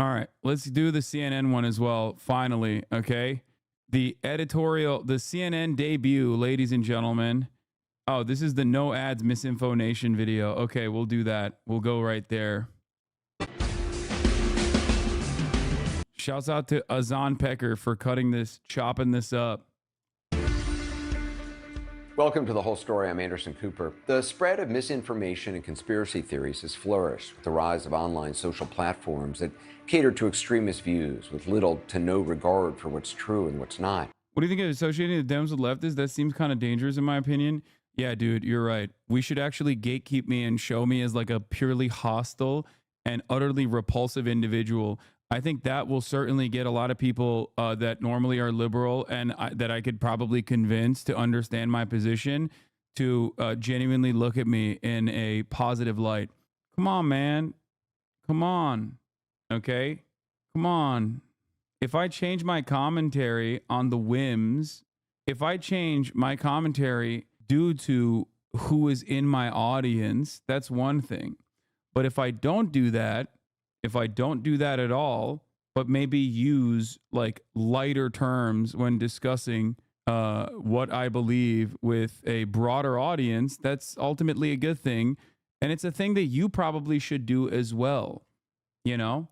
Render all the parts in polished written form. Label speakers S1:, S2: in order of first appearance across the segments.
S1: All right, let's do the CNN one as well. Finally, okay. The editorial, the CNN debut, ladies and gentlemen. Oh, this is the no ads MisinfoNation video. Okay, we'll do that. We'll go right there. Shouts out to Hasan Pecker for chopping this up.
S2: Welcome to The Whole Story. I'm Anderson Cooper. The spread of misinformation and conspiracy theories has flourished with the rise of online social platforms that cater to extremist views with little to no regard for what's true and what's not.
S1: What do you think of associating the Dems with leftists? That seems kind of dangerous in my opinion. Yeah, dude, you're right. We should actually gatekeep me and show me as like a purely hostile and utterly repulsive individual. I think that will certainly get a lot of people that normally are liberal and that I could probably convince to understand my position to genuinely look at me in a positive light. Come on, man. Come on. Okay? Come on. If I change my commentary on the whims, if I change my commentary due to who is in my audience, that's one thing. But if I don't do that, at all, but maybe use like lighter terms when discussing what I believe with a broader audience, that's ultimately a good thing. And it's a thing that you probably should do as well, you know,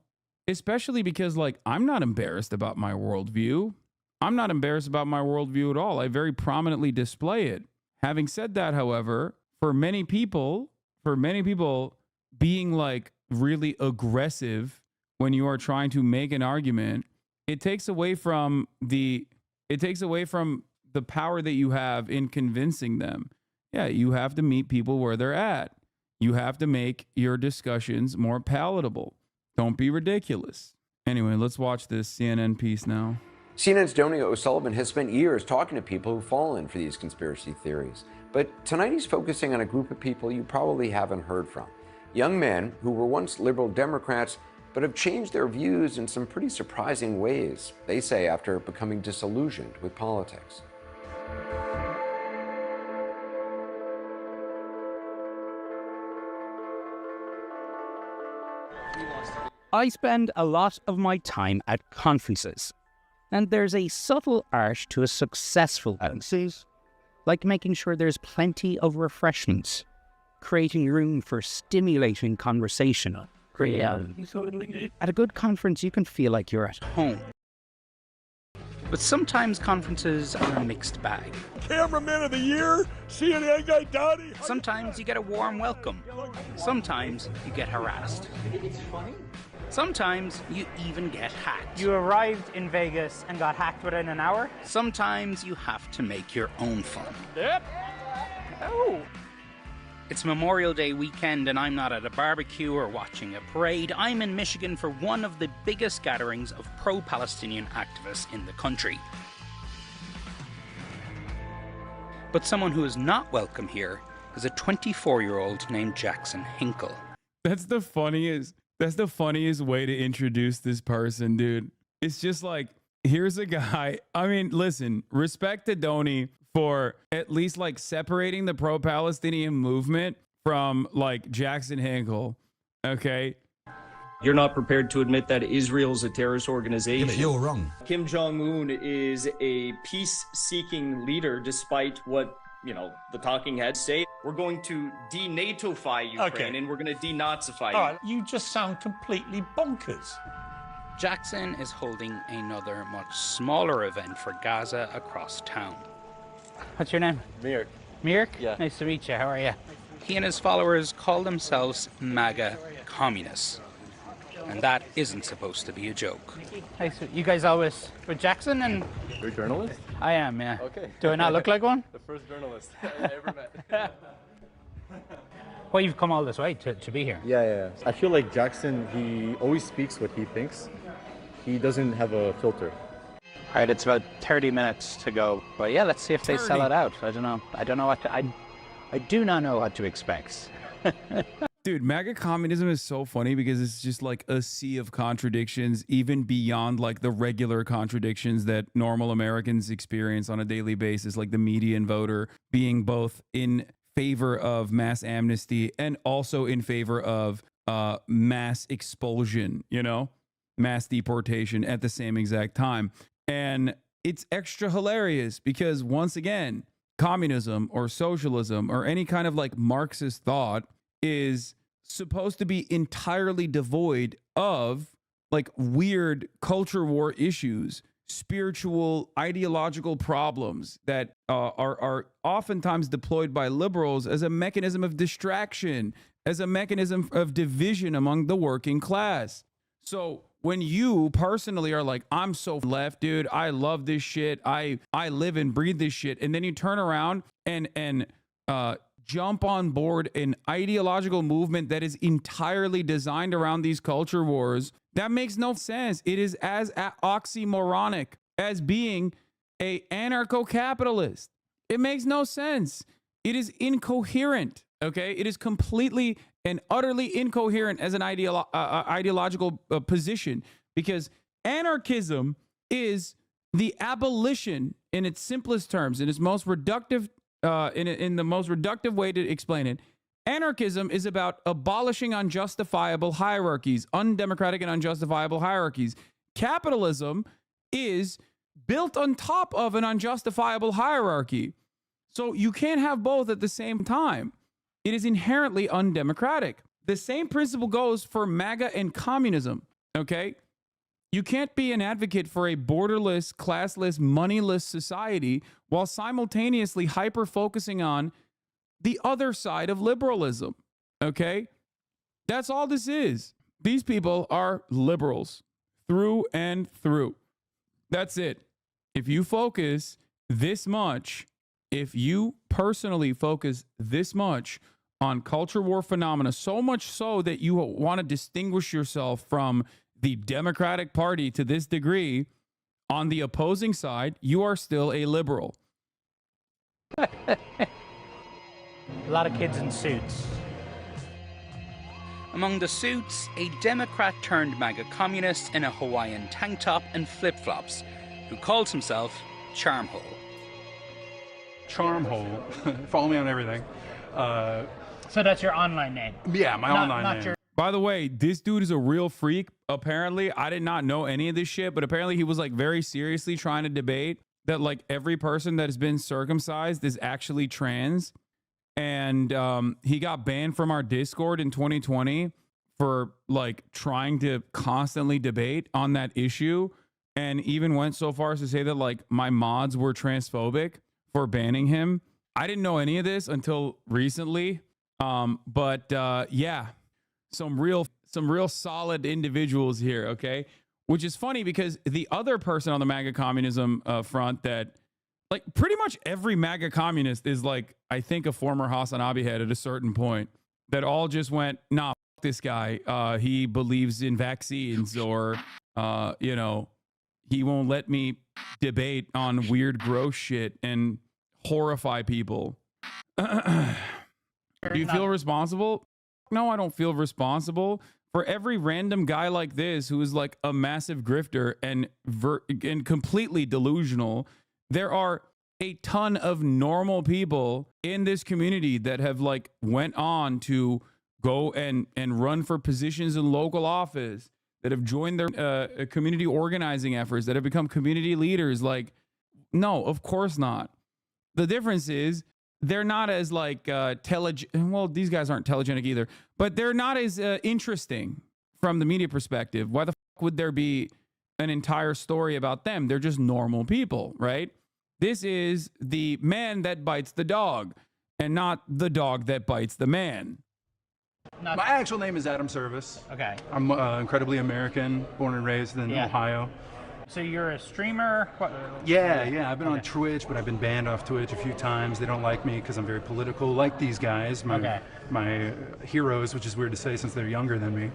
S1: especially because like I'm not embarrassed about my worldview. I'm not embarrassed about my worldview at all. I very prominently display it. Having said that, however, for many people being like really aggressive when you are trying to make an argument, it takes away from the power that you have in convincing them. Yeah, you have to meet people where they're at. You have to make your discussions more palatable. Don't be ridiculous. Anyway, let's watch this CNN piece now.
S2: CNN's Donia O'Sullivan has spent years talking to people who've fallen for these conspiracy theories. But tonight he's focusing on a group of people you probably haven't heard from. Young men who were once liberal Democrats but have changed their views in some pretty surprising ways, they say, after becoming disillusioned with politics.
S3: I spend a lot of my time at conferences, and there's a subtle art to a successful conference, like making sure there's plenty of refreshments, creating room for stimulating conversation. At a good conference, you can feel like you're at home. But sometimes conferences are a mixed bag.
S4: Cameraman of the year, CNN guy Donnie.
S3: Sometimes you get a warm welcome. Sometimes you get harassed. Sometimes you even get hacked.
S5: You arrived in Vegas and got hacked within an hour?
S3: Sometimes you have to make your own fun.
S5: Yep. Oh.
S3: It's Memorial Day weekend and I'm not at a barbecue or watching a parade. I'm in Michigan for one of the biggest gatherings of pro-Palestinian activists in the country. But someone who is not welcome here is a 24-year-old named Jackson Hinkle.
S1: That's the funniest way to introduce this person, dude. It's just like, here's a guy. I mean, listen, respect to Donnie for at least like separating the pro-Palestinian movement from like Jackson Hinkle. Okay.
S6: You're not prepared to admit that Israel's a terrorist organization.
S7: Yeah, but you're wrong.
S6: Kim Jong-un is a peace-seeking leader, despite what, the talking heads say. We're going to de-NATO-fy Ukraine, and we're going to de-Nazify you.
S7: You just sound completely bonkers.
S3: Jackson is holding another much smaller event for Gaza across town.
S5: What's your name?
S6: Mirk.
S5: Mirk?
S6: Yeah.
S5: Nice to meet you. How are you?
S3: He and his followers call themselves MAGA communists. And that isn't supposed to be a joke.
S5: Nice. You guys always with Jackson and...
S6: You're a journalist?
S5: I am, yeah.
S6: Okay.
S5: Do I not look like one?
S6: The first journalist I ever met.
S5: Well, you've come all this way to be here.
S8: Yeah. I feel like Jackson, he always speaks what he thinks. He doesn't have a filter.
S5: All right, it's about 30 minutes to go. But yeah, let's see if they sell it out. I don't know. I do not know what to expect.
S1: Dude, MAGA communism is so funny because it's just like a sea of contradictions, even beyond like the regular contradictions that normal Americans experience on a daily basis, like the median voter being both in favor of mass amnesty and also in favor of mass expulsion, mass deportation at the same exact time. And it's extra hilarious because, once again, communism or socialism or any kind of like Marxist thought is supposed to be entirely devoid of like weird culture war issues, spiritual, ideological problems that are oftentimes deployed by liberals as a mechanism of distraction, as a mechanism of division among the working class. So when you personally are like, I'm so left, dude, I love this shit, I live and breathe this shit, and then you turn around and jump on board an ideological movement that is entirely designed around these culture wars, that makes no sense. It is as oxymoronic as being a anarcho-capitalist. It makes no sense. It is incoherent, okay? It is completely and utterly incoherent as an ideological position, because anarchism is the abolition, in its simplest terms, in its most reductive in the most reductive way to explain it. Anarchism is about abolishing unjustifiable hierarchies, undemocratic and unjustifiable hierarchies. Capitalism is built on top of an unjustifiable hierarchy. So you can't have both at the same time. It is inherently undemocratic. The same principle goes for MAGA and communism, okay? You can't be an advocate for a borderless, classless, moneyless society while simultaneously hyper-focusing on the other side of liberalism, okay? That's all this is. These people are liberals through and through. That's it. If you focus this much, if you personally focus this much on culture war phenomena, so much so that you want to distinguish yourself from the Democratic Party to this degree, on the opposing side, you are still a liberal.
S5: A lot of kids in suits.
S3: Among the suits, a Democrat turned MAGA communist in a Hawaiian tank top and flip-flops, who calls himself Charmhole.
S9: Charmhole. Follow me on everything.
S5: So that's your online name?
S9: Yeah, my online name.
S1: By the way, this dude is a real freak. Apparently, I did not know any of this shit, but apparently he was like very seriously trying to debate that like every person that has been circumcised is actually trans. And he got banned from our Discord in 2020 for like trying to constantly debate on that issue, and even went so far as to say that like my mods were transphobic for banning him. I didn't know any of this until recently. Yeah, some real solid individuals here, okay? Which is funny because the other person on the MAGA communism front that, like, pretty much every MAGA communist is like, I think, a former Hasanabi head at a certain point, that all just went, nah, fuck this guy. He believes in vaccines, or, you know, he won't let me debate on weird, gross shit and horrify people. Do you feel responsible? No, I don't feel responsible. For every random guy like this who is like a massive grifter and completely delusional, there are a ton of normal people in this community that have like went on to go and run for positions in local office, that have joined their community organizing efforts, that have become community leaders. Like, no, of course not. The difference is they're not as like well, these guys aren't telegenic either, but they're not as interesting from the media perspective. Why the fuck would there be an entire story about them? They're just normal people, right? This is the man that bites the dog, and not the dog that bites the man.
S9: My actual name is Adam Service.
S5: Okay.
S9: I'm incredibly American, born and raised in Ohio.
S5: So you're a streamer?
S9: Yeah. I've been on Twitch, but I've been banned off Twitch a few times. They don't like me because I'm very political, like these guys, my heroes, which is weird to say since they're younger than me.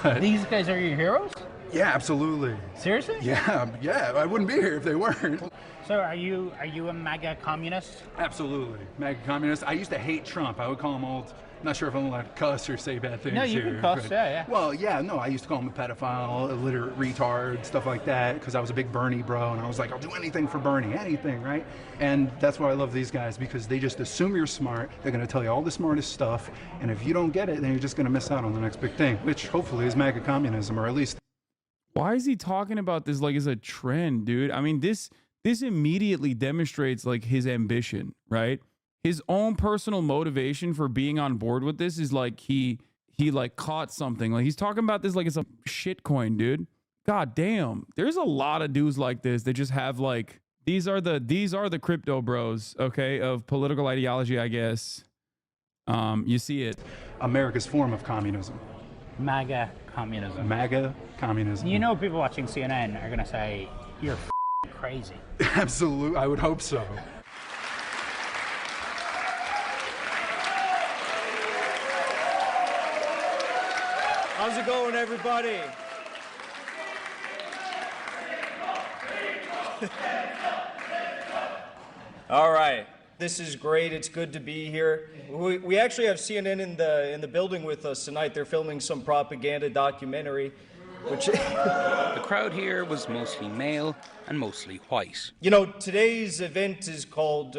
S9: But
S5: these guys are your heroes?
S9: Yeah, absolutely.
S5: Seriously?
S9: Yeah. I wouldn't be here if they weren't.
S5: So are you a MAGA communist?
S9: Absolutely, MAGA communist. I used to hate Trump. I would call him old. I'm not sure if I'm allowed to cuss or say bad things.
S5: No, you can cuss,
S9: but,
S5: yeah.
S9: Well, yeah, no, I used to call him a pedophile, illiterate retard, stuff like that, because I was a big Bernie bro, and I was like, I'll do anything for Bernie, anything, right? And that's why I love these guys, because they just assume you're smart. They're going to tell you all the smartest stuff, and if you don't get it, then you're just going to miss out on the next big thing, which hopefully is MAGA communism, or at least...
S1: Why is he talking about this like as a trend, dude? I mean, this immediately demonstrates like his ambition, right? His own personal motivation for being on board with this is like he like caught something. Like he's talking about this like it's a shit coin, dude. God damn. There's a lot of dudes like this that just have like these are the crypto bros, okay, of political ideology, I guess. You see it.
S9: America's form of communism.
S5: MAGA communism.
S9: MAGA communism.
S5: You know, people watching CNN are going to say, you're crazy.
S9: Absolutely. I would hope so.
S6: How's it going, everybody? All right. This is great. It's good to be here. We actually have CNN in the building with us tonight. They're filming some propaganda documentary, which
S3: The crowd here was mostly male and mostly white.
S6: you know, today's event is called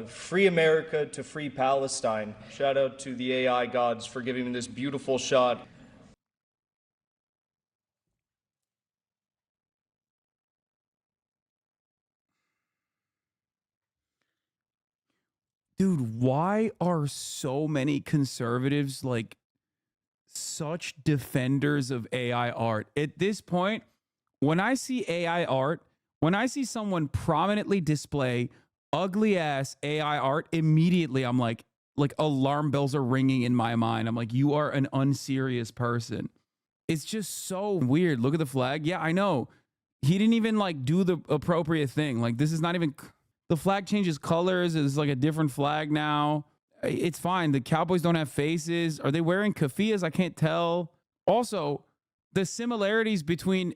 S6: Free America to Free Palestine. Shout out to the AI gods for giving me this beautiful shot.
S1: Dude, why are so many conservatives like such defenders of AI art? At this point, when I see AI art, when I see someone prominently display ugly ass AI art, immediately I'm like alarm bells are ringing in my mind. I'm like, you are an unserious person. It's just so weird. Look at the flag. Yeah, I know. He didn't even like do the appropriate thing. Like this is not even, the flag changes colors. It's like a different flag now. It's fine. The Cowboys don't have faces. Are they wearing keffiyehs? I can't tell. Also, the similarities between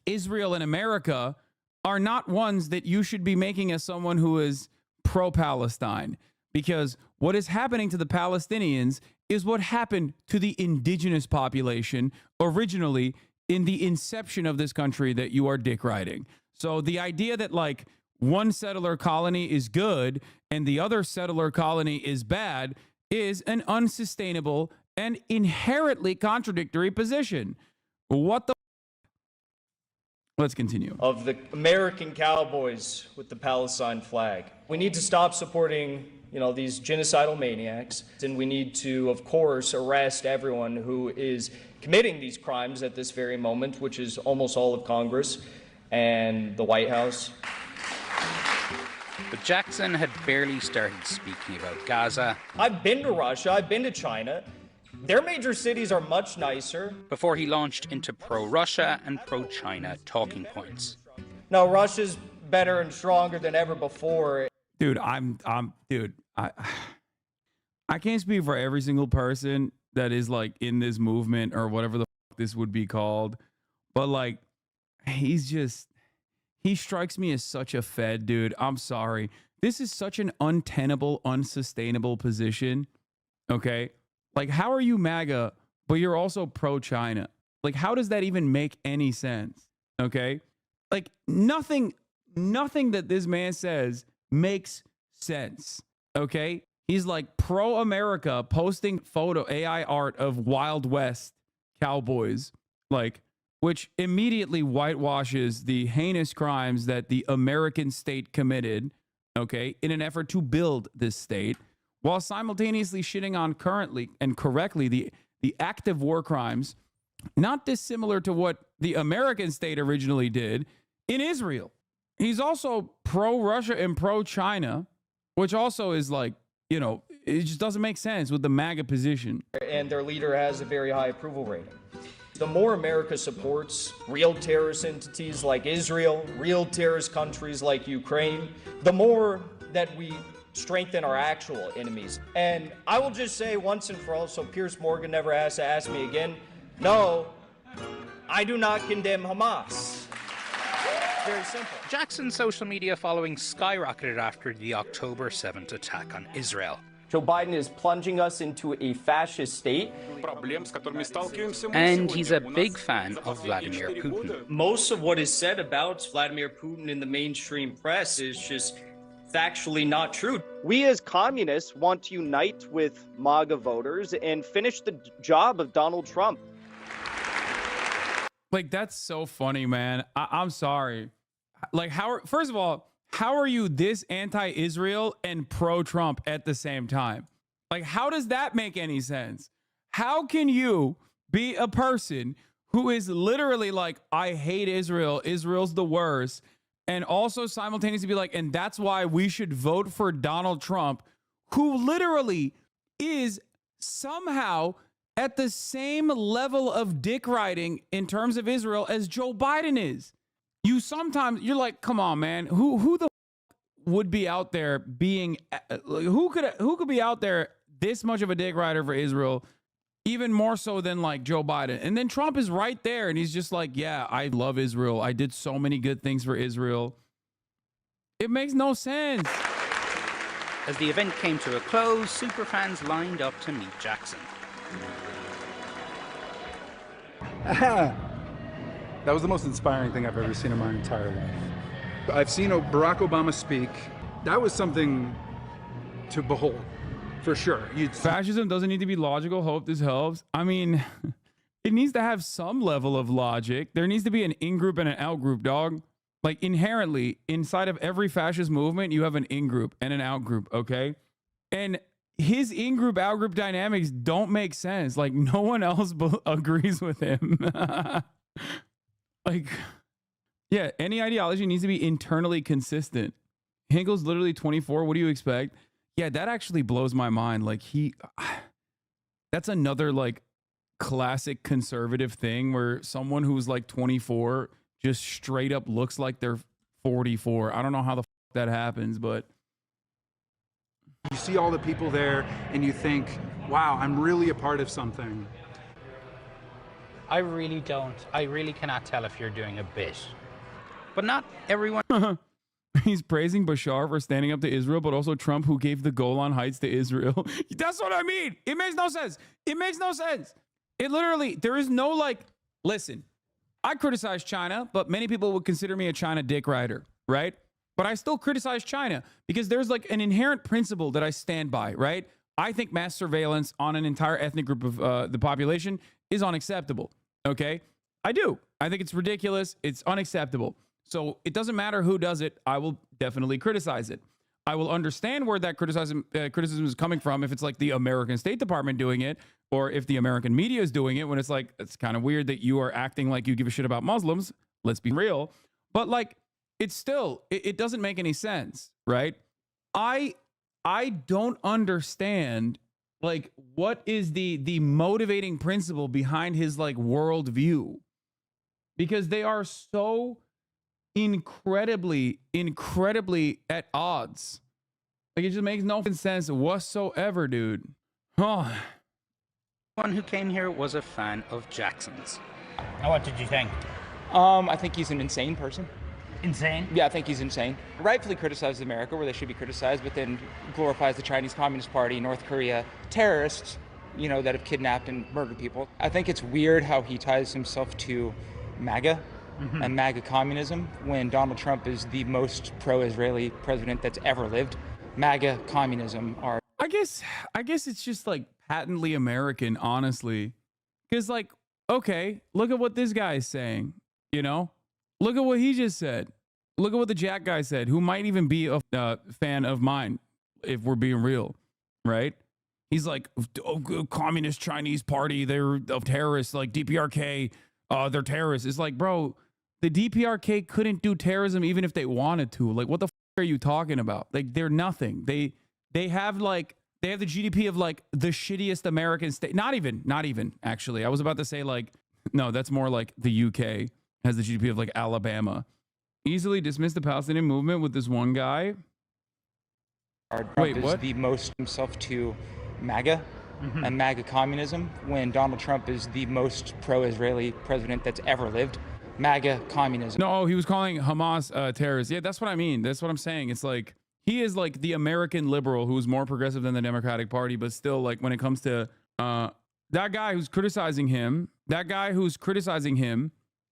S1: Israel and America are not ones that you should be making as someone who is pro-Palestine. Because what is happening to the Palestinians is what happened to the indigenous population originally in the inception of this country that you are dick riding. So the idea that like one settler colony is good and the other settler colony is bad is an unsustainable and inherently contradictory position. What the? Let's continue.
S6: Of the American Cowboys with the Palestine flag. We need to stop supporting, you know, these genocidal maniacs, and we need to, of course, arrest everyone who is committing these crimes at this very moment, which is almost all of Congress and the White House.
S3: But Jackson had barely started speaking about Gaza
S6: I've been to Russia, I've been to China. Their major cities are much nicer.
S3: before he launched into pro-Russia and pro-China talking points.
S6: Now, Russia's better and stronger than ever before.
S1: Dude, dude, I can't speak for every single person that is like in this movement or whatever the fuck this would be called, but like, he strikes me as such a fed, dude. I'm sorry. This is such an untenable, unsustainable position. Okay. Like, how are you MAGA, but you're also pro-China? Like, how does that even make any sense? Okay. Like nothing that this man says makes sense. Okay. He's like pro-America, posting photo AI art of Wild West cowboys, like, which immediately whitewashes the heinous crimes that the American state committed, okay, in an effort to build this state, while simultaneously shitting on currently and correctly the active war crimes, not dissimilar to what the American state originally did in Israel. He's also pro-Russia and pro-China, which also is like, you know, it just doesn't make sense with the MAGA position.
S6: And their leader has a very high approval rating. The more America supports real terrorist entities like Israel, real terrorist countries like Ukraine, the more that we strengthen our actual enemies. And I will just say once and for all, so Piers Morgan never has to ask me again, no, I do not condemn Hamas. Very simple.
S3: Jackson's social media following skyrocketed after the October 7th attack on Israel.
S6: Joe Biden is plunging us into a fascist state.
S3: And he's a big fan of Vladimir Putin.
S6: Most of what is said about Vladimir Putin in the mainstream press is just factually not true. We as communists want to unite with MAGA voters and finish the job of Donald Trump.
S1: Like, that's so funny, man. I'm sorry. Like, first of all, how are you this anti-Israel and pro-Trump at the same time? Like, how does that make any sense? How can you be a person who is literally like, I hate Israel, Israel's the worst, and also simultaneously be like, and that's why we should vote for Donald Trump, who literally is somehow at the same level of dick riding in terms of Israel as Joe Biden is? You're like, come on, man, who the would be out there being, who could be out there this much of a dick rider for Israel, even more so than like Joe Biden? And then Trump is right there and he's just like, yeah, I love Israel, I did so many good things for Israel. It makes no sense.
S3: As the event came to a close, superfans lined up to meet Jackson.
S9: That was the most inspiring thing I've ever seen in my entire life. I've seen Barack Obama speak. That was something to behold, for sure.
S1: Fascism doesn't need to be logical. Hope this helps. I mean, it needs to have some level of logic. There needs to be an in-group and an out-group, dog. Like, inherently, inside of every fascist movement, you have an in-group and an out-group, okay? And his in-group, out-group dynamics don't make sense. Like, no one else agrees with him. Like, yeah, any ideology needs to be internally consistent. Hinkle's literally 24. What do you expect? Yeah, that actually blows my mind. Like, that's another, like, classic conservative thing where someone who's, like, 24 just straight up looks like they're 44. I don't know how the that happens, but
S9: you see all the people there and you think, wow, I'm really a part of something.
S3: I really cannot tell if you're doing a bit. But not everyone.
S1: He's praising Bashar for standing up to Israel, but also Trump, who gave the Golan Heights to Israel. That's what I mean. It makes no sense. It makes no sense. It literally, there is no, like, listen, I criticize China, but many people would consider me a China dick rider, right? But I still criticize China because there's like an inherent principle that I stand by, right? I think mass surveillance on an entire ethnic group of the population is unacceptable, okay? I do. I think it's ridiculous. It's unacceptable. So it doesn't matter who does it. I will definitely criticize it. I will understand where that criticism is coming from if it's like the American State Department doing it, or if the American media is doing it, when it's like, it's kind of weird that you are acting like you give a shit about Muslims. Let's be real. But like, it's still, it doesn't make any sense, right? I don't understand, like, what is the motivating principle behind his like worldview, because they are so incredibly at odds. Like, it just makes no sense whatsoever, dude. Oh.
S3: One who came here was a fan of Jackson's.
S5: Now, what did you think?
S10: I think he's an insane person.
S5: Insane?
S10: Yeah, I think he's insane. Rightfully criticizes America where they should be criticized, but then glorifies the Chinese Communist Party, North Korea, terrorists, you know, that have kidnapped and murdered people. I think it's weird how he ties himself to MAGA and MAGA communism when Donald Trump is the most pro-Israeli president that's ever lived. MAGA communism are...
S1: I guess it's just like patently American, honestly. Because like, okay, look at what this guy is saying, you know? Look at what he just said. Look at what the Jack guy said, who might even be a fan of mine, if we're being real, right? He's like, oh, communist Chinese party, they're terrorists, like DPRK, they're terrorists. It's like, bro, the DPRK couldn't do terrorism even if they wanted to. Like, what the are you talking about? Like, they're nothing. They have like, they have the GDP of like the shittiest American state. Not even actually. I was about to say like, no, that's more like the UK has the GDP of like Alabama. Easily dismiss the Palestinian movement with this one guy. Wait, what?
S10: The most himself to MAGA and MAGA communism when Donald Trump is the most pro-Israeli president that's ever lived. MAGA communism.
S1: No, he was calling Hamas terrorists. Yeah, that's what I mean. That's what I'm saying. It's like, he is like the American liberal who's more progressive than the Democratic Party, but still, like, when it comes to that guy who's criticizing him,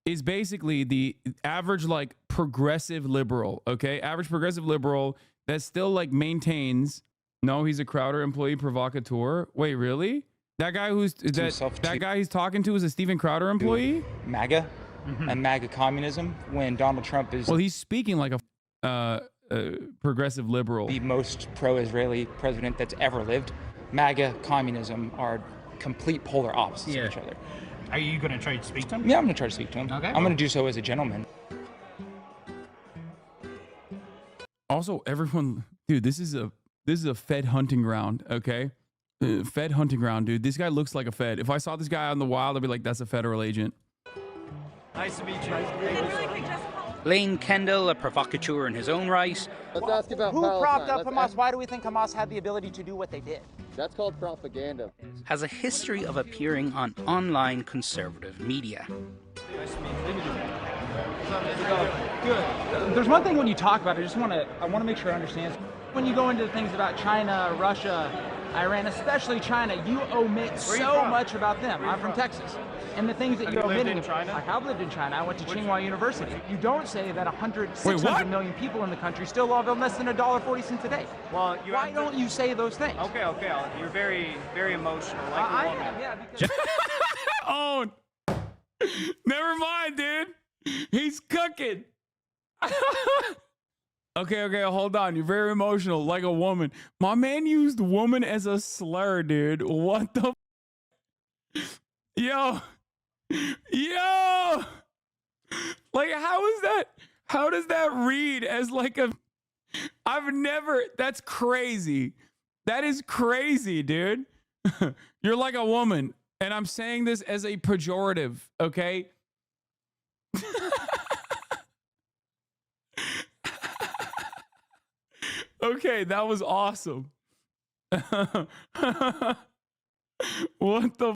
S1: is basically the average, like, progressive liberal, okay? Average progressive liberal that still, like, maintains, no, he's a Crowder employee provocateur. Wait, really? That guy who's, that guy he's talking to is a Steven Crowder employee?
S10: MAGA and MAGA communism when Donald Trump is
S1: Well, he's speaking like a progressive liberal.
S10: the most pro-Israeli president that's ever lived. MAGA communism are complete polar opposites of each other.
S5: Are you going to try to speak to him?
S10: Yeah, I'm going to try to speak to him.
S5: Okay.
S10: I'm going to do so as a gentleman.
S1: Also, everyone, dude, this is a Fed hunting ground, okay? Fed hunting ground, dude. This guy looks like a Fed. If I saw this guy out in the wild, I'd be like, that's a federal agent.
S6: Nice to meet you.
S3: Lane Kendall, a provocateur in his own right.
S11: Let's ask about
S12: Who
S11: Palestine.
S12: propped up
S11: Let's
S12: Hamas?
S11: ask-
S12: Why do we think Hamas had the ability to do what they did?
S11: That's called propaganda.
S3: Has a history of appearing on online conservative media.
S12: Good. There's one thing when you talk about it, I want to make sure I understand. When you go into things about China, Russia, Iran, especially China, you omit so much about them. I'm from Texas. And the things that you're omitting, I have lived in China. I went to Tsinghua University. You don't say that 600 million people in the country still live on less than $1.40 a day.
S6: Well,
S12: Why don't you say those things?
S6: Okay. You're very, very emotional, like
S12: I
S6: a woman.
S12: am, yeah. Because
S1: Oh, never mind, dude. He's cooking. Okay, hold on. You're very emotional, like a woman. My man used woman as a slur, dude. What the? Yo. Like, how is that? How does that read as like a? That's crazy. That is crazy, dude. You're like a woman. And I'm saying this as a pejorative, okay? Okay, that was awesome. What the?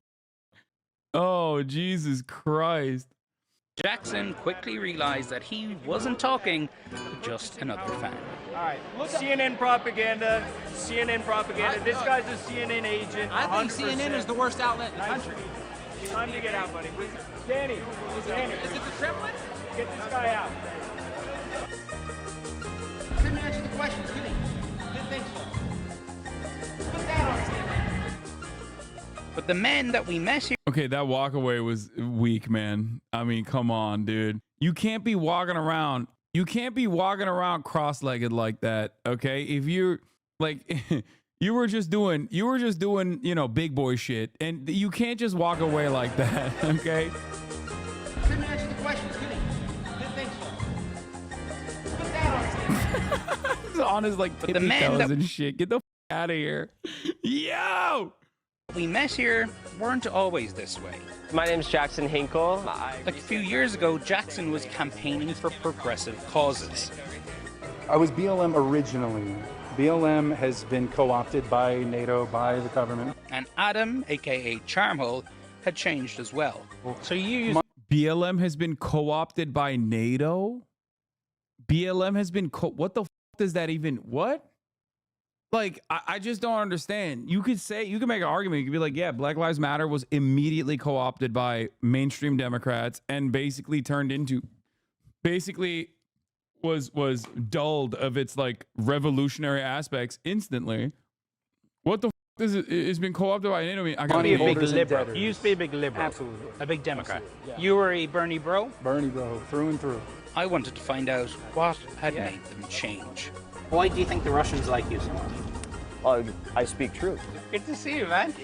S1: Oh, Jesus Christ.
S3: Jackson quickly realized that he wasn't talking to just another fan.
S6: All right, CNN propaganda. This guy's a CNN agent.
S12: I think
S6: 100%.
S12: CNN is the worst outlet in the country.
S6: Time to get out, buddy. Danny.
S12: Is it the Kremlin?
S6: Get this guy out.
S12: Couldn't answer the questions, did he? Didn't think so. Put that on CNN.
S3: But the men that we met here
S1: Okay, that walk away was weak, man. I mean, come on, dude. You can't be walking around. You can't be walking around cross-legged like that, okay? If you're like you were just doing, you know, big boy shit, and you can't just walk away like that, okay?
S12: Couldn't answer the questions, did he? Didn't think so. Put that on CNN.
S1: He's on his like
S3: the
S1: tippy
S3: man
S1: toes
S3: that-
S1: and shit. Get the out of here. Yo!
S3: we met here weren't always this way.
S13: My name's Jackson Hinkle.
S3: A few years ago, Jackson was campaigning for progressive causes.
S9: I was BLM originally. BLM has been co-opted by NATO, by the government.
S3: And Adam, aka Charmhole, had changed as well. So you use
S1: BLM has been co-opted by NATO? BLM has been what the does that even what? Like, I just don't understand. You could make an argument. You could be like, yeah, Black Lives Matter was immediately co-opted by mainstream Democrats and basically was dulled of its like revolutionary aspects instantly. What the is it? It's been co-opted by NATO. I mean, I got
S5: You used to be a big
S9: Holders and
S5: liberal.
S9: debtors.
S5: You used to be a big liberal.
S9: Absolutely.
S5: A big Democrat.
S9: Absolutely, yeah.
S3: You were a Bernie bro?
S9: Bernie bro, through and through.
S3: I wanted to find out what had made them change.
S5: Why do you think the Russians like you so much?
S13: Oh, I speak truth.
S3: Good to see you, man.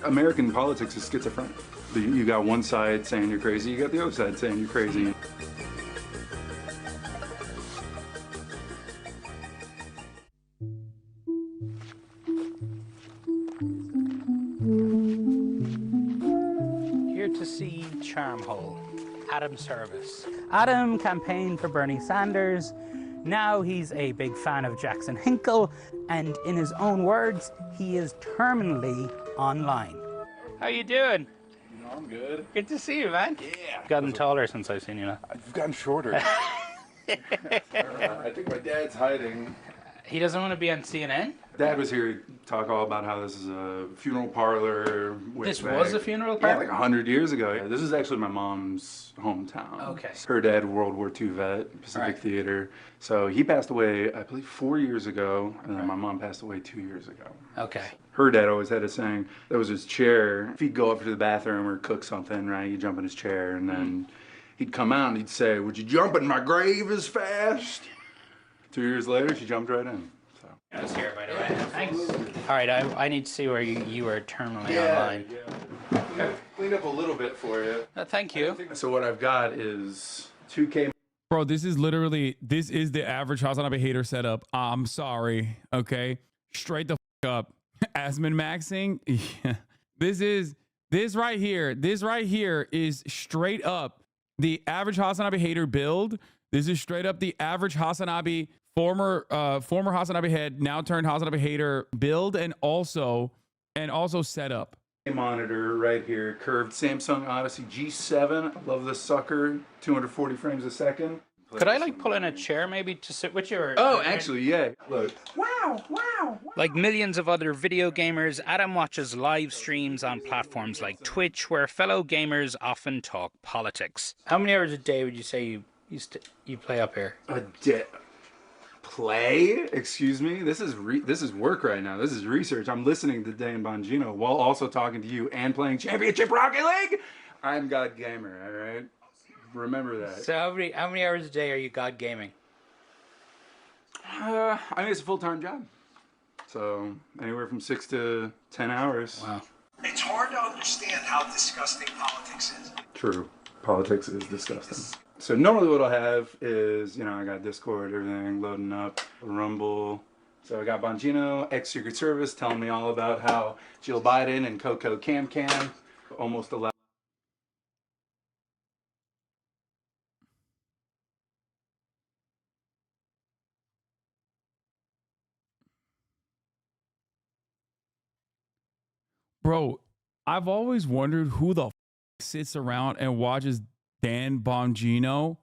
S9: American politics is schizophrenic. You got one side saying you're crazy, you got the other side saying you're crazy.
S3: Here to see Charmhole, Adam Service. Adam campaigned for Bernie Sanders. Now he's a big fan of Jackson Hinkle, and in his own words, he is terminally online. How you doing?
S9: I'm good.
S3: Good to see you, man.
S9: Yeah.
S3: Gotten taller since I've seen you now.
S9: I've gotten shorter. I think my dad's hiding.
S3: He doesn't want to be on CNN?
S9: Dad was here to talk all about how this is a funeral parlor.
S3: This was a funeral parlor?
S9: Yeah, like 100 years ago. Yeah, this is actually my mom's hometown.
S3: Okay.
S9: Her dad, World War II vet, Pacific Theater. So he passed away, I believe, 4 years ago, and then my mom passed away 2 years ago.
S3: Okay.
S9: Her dad always had a saying, that was his chair. If he'd go up to the bathroom or cook something, right, he'd jump in his chair, and then he'd come out and he'd say, "Would you jump in my grave as fast?" 2 years later, she jumped right in. So.
S5: I was here, by the way. Thanks. All right, I need to see where you were terminally online.
S9: Yeah. Cleaned up a little bit for you.
S5: Thank you.
S9: So what I've got is 2K.
S1: Bro, this is the average Hasanabi hater setup. I'm sorry. Okay. Straight the up. Asmin maxing. Yeah. This right here is straight up the average Hasanabi hater build. This is straight up the average Hasanabi former Hasanabi head, now turned Hasanabi hater build, and also setup.
S9: Monitor right here, curved Samsung Odyssey G7. I love this sucker. 240 frames a second.
S5: Could I like pull in a chair maybe to sit with you? Or,
S9: Actually, yeah. Look.
S5: Wow. Like millions of other video gamers, Adam watches live streams on platforms like Twitch, where fellow gamers often talk politics. How many hours a day would you say you play up here?
S9: A day. Play? Excuse me? This is work right now. This is research. I'm listening to Dan Bongino while also talking to you and playing Championship Rocket League. I'm God Gamer, all right? Remember that.
S5: So how many hours a day are you God gaming?
S9: I mean, it's a full-time job. So anywhere from 6 to 10 hours.
S5: Wow.
S4: It's hard to understand how disgusting politics is.
S9: True. Politics is disgusting. So normally what I'll have is, I got Discord, everything loading up, Rumble. So I got Bongino, ex-Secret Service, telling me all about how Jill Biden and Coco Cam almost allowed.
S1: Bro, I've always wondered who the sits around and watches Dan Bongino.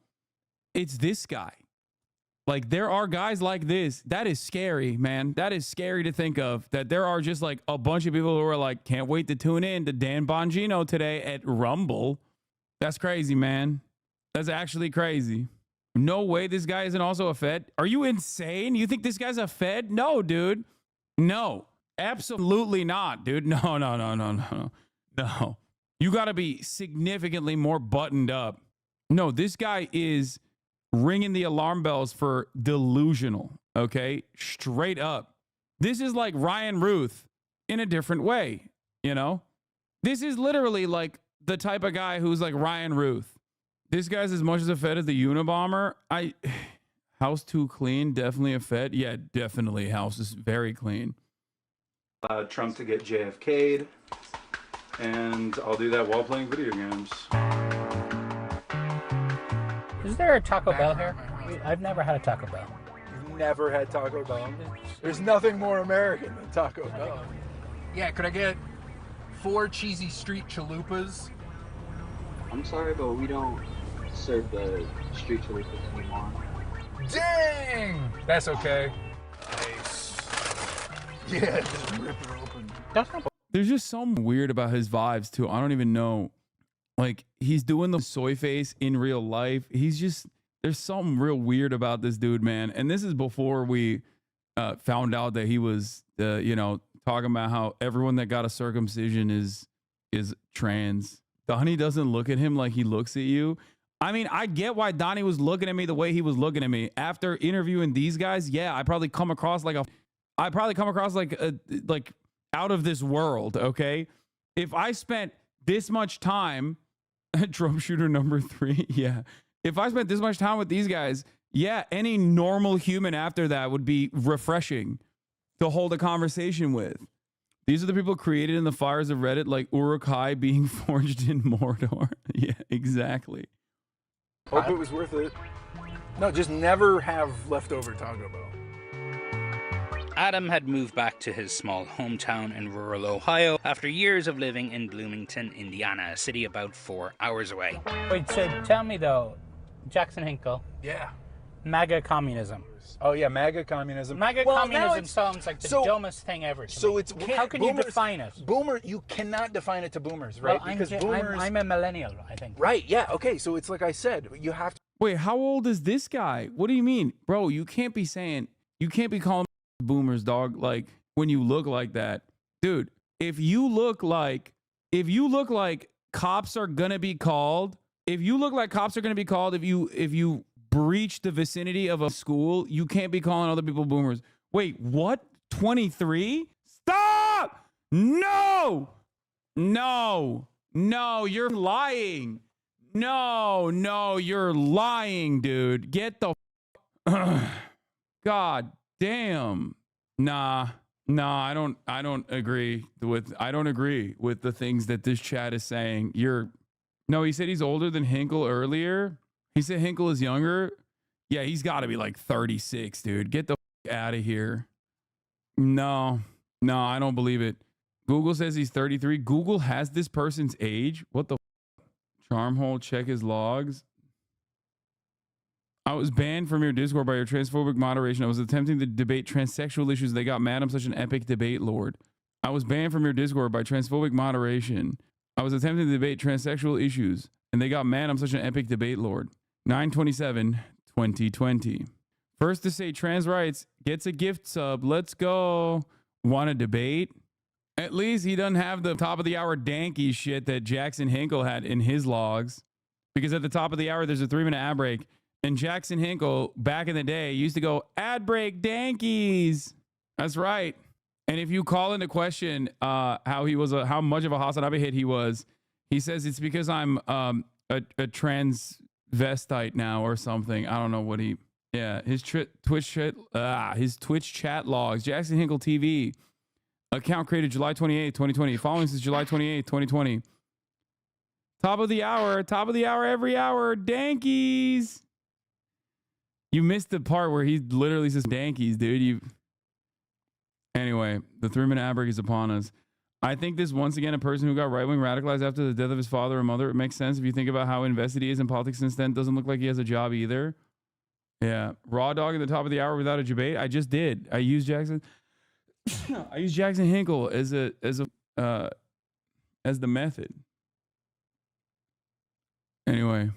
S1: It's this guy. Like, there are guys like this. That is scary, man. That is scary to think of, that there are just like a bunch of people who are like, can't wait to tune in to Dan Bongino today at Rumble. That's crazy, man. That's actually crazy. No way this guy isn't also a Fed. Are you insane? You think this guy's a Fed? No, dude. No, absolutely not, dude. No. You got to be significantly more buttoned up. No, this guy is ringing the alarm bells for delusional, okay? Straight up. This is like Ryan Ruth in a different way, This is literally like the type of guy who's like Ryan Ruth. This guy's as much as a Fed as the Unabomber. House too clean, definitely a Fed. Yeah, definitely. House is very clean.
S9: Trump to get JFK'd, and I'll do that while playing video games.
S5: Is there a Taco Bell here? I've never had a Taco Bell.
S14: You've never had Taco Bell? There's nothing more American than Taco Bell.
S15: Yeah, could I get 4 cheesy street chalupas?
S16: I'm sorry, but we don't serve the street chalupas anymore.
S14: Dang! That's okay. Nice. Yeah, just rip it open.
S1: There's just something weird about his vibes too. I don't even know. Like, he's doing the soy face in real life. There's something real weird about this dude, man. And this is before we found out that he was, talking about how everyone that got a circumcision is trans. Donnie doesn't look at him like he looks at you. I mean, I get why Donnie was looking at me the way he was looking at me. After interviewing these guys, yeah, I probably come across like out of this world, okay? If I spent this much time, Trump shooter number 3, yeah. If I spent this much time with these guys, yeah, any normal human after that would be refreshing to hold a conversation with. These are the people created in the fires of Reddit, like Uruk-hai being forged in Mordor. Yeah, exactly.
S14: Hope it was worth it. No, just never have leftover Taco Bell.
S5: Adam had moved back to his small hometown in rural Ohio after years of living in Bloomington, Indiana, a city about 4 hours away. Wait, so tell me though, Jackson Hinkle.
S14: Yeah.
S5: MAGA communism.
S14: Oh yeah, MAGA communism.
S5: MAGA communism sounds like the dumbest thing ever. How can you define it?
S14: You cannot define it to boomers, right?
S5: Well,
S14: because boomers.
S5: I'm a millennial, I think.
S14: Right. Yeah. Okay. So it's like I said, you have to.
S1: Wait, how old is this guy? What do you mean, bro? You can't be calling boomers, dog, like when you look like that. Dude, if you look like cops are gonna be called if you look like cops are going to be called if you breach the vicinity of a school, you can't be calling other people boomers. Wait, what? 23? Stop! No! No, you're lying. No, you're lying, dude. Get the God damn. Nah, I don't agree with the things that this chat is saying. No, he said he's older than Hinkle earlier. He said Hinkle is younger. Yeah, he's got to be like 36, dude. Get the out of here. No, I don't believe it. Google says he's 33. Google has this person's age. What the Charmhole, check his logs. I was banned from your Discord by your transphobic moderation. I was attempting to debate transsexual issues. They got mad. I'm such an epic debate lord. I was banned from your Discord by transphobic moderation. I was attempting to debate transsexual issues, and they got mad. I'm such an epic debate lord. 9/27/2020. First to say trans rights gets a gift sub. Let's go. Want to debate? At least he doesn't have the top of the hour danky shit that Jackson Hinkle had in his logs. Because at the top of the hour, there's a 3-minute ad break. And Jackson Hinkle, back in the day, used to go, ad break dankies. That's right. And if you call into question how much of a Hasanabi hit he was, he says it's because I'm a transvestite now or something. I don't know what he... Yeah, his Twitch chat logs. Jackson Hinkle TV. Account created July 28, 2020. Following since July 28, 2020. Top of the hour every hour. Dankies. You missed the part where he literally says dankies, dude. Anyway, the 3-minute ad break is upon us. I think this once again a person who got right-wing radicalized after the death of his father or mother. It makes sense if you think about how invested he is in politics since then. Doesn't look like he has a job either. Yeah. Raw dog at the top of the hour without a debate. I just did. I used Jackson Hinkle as the method. Anyway.
S14: You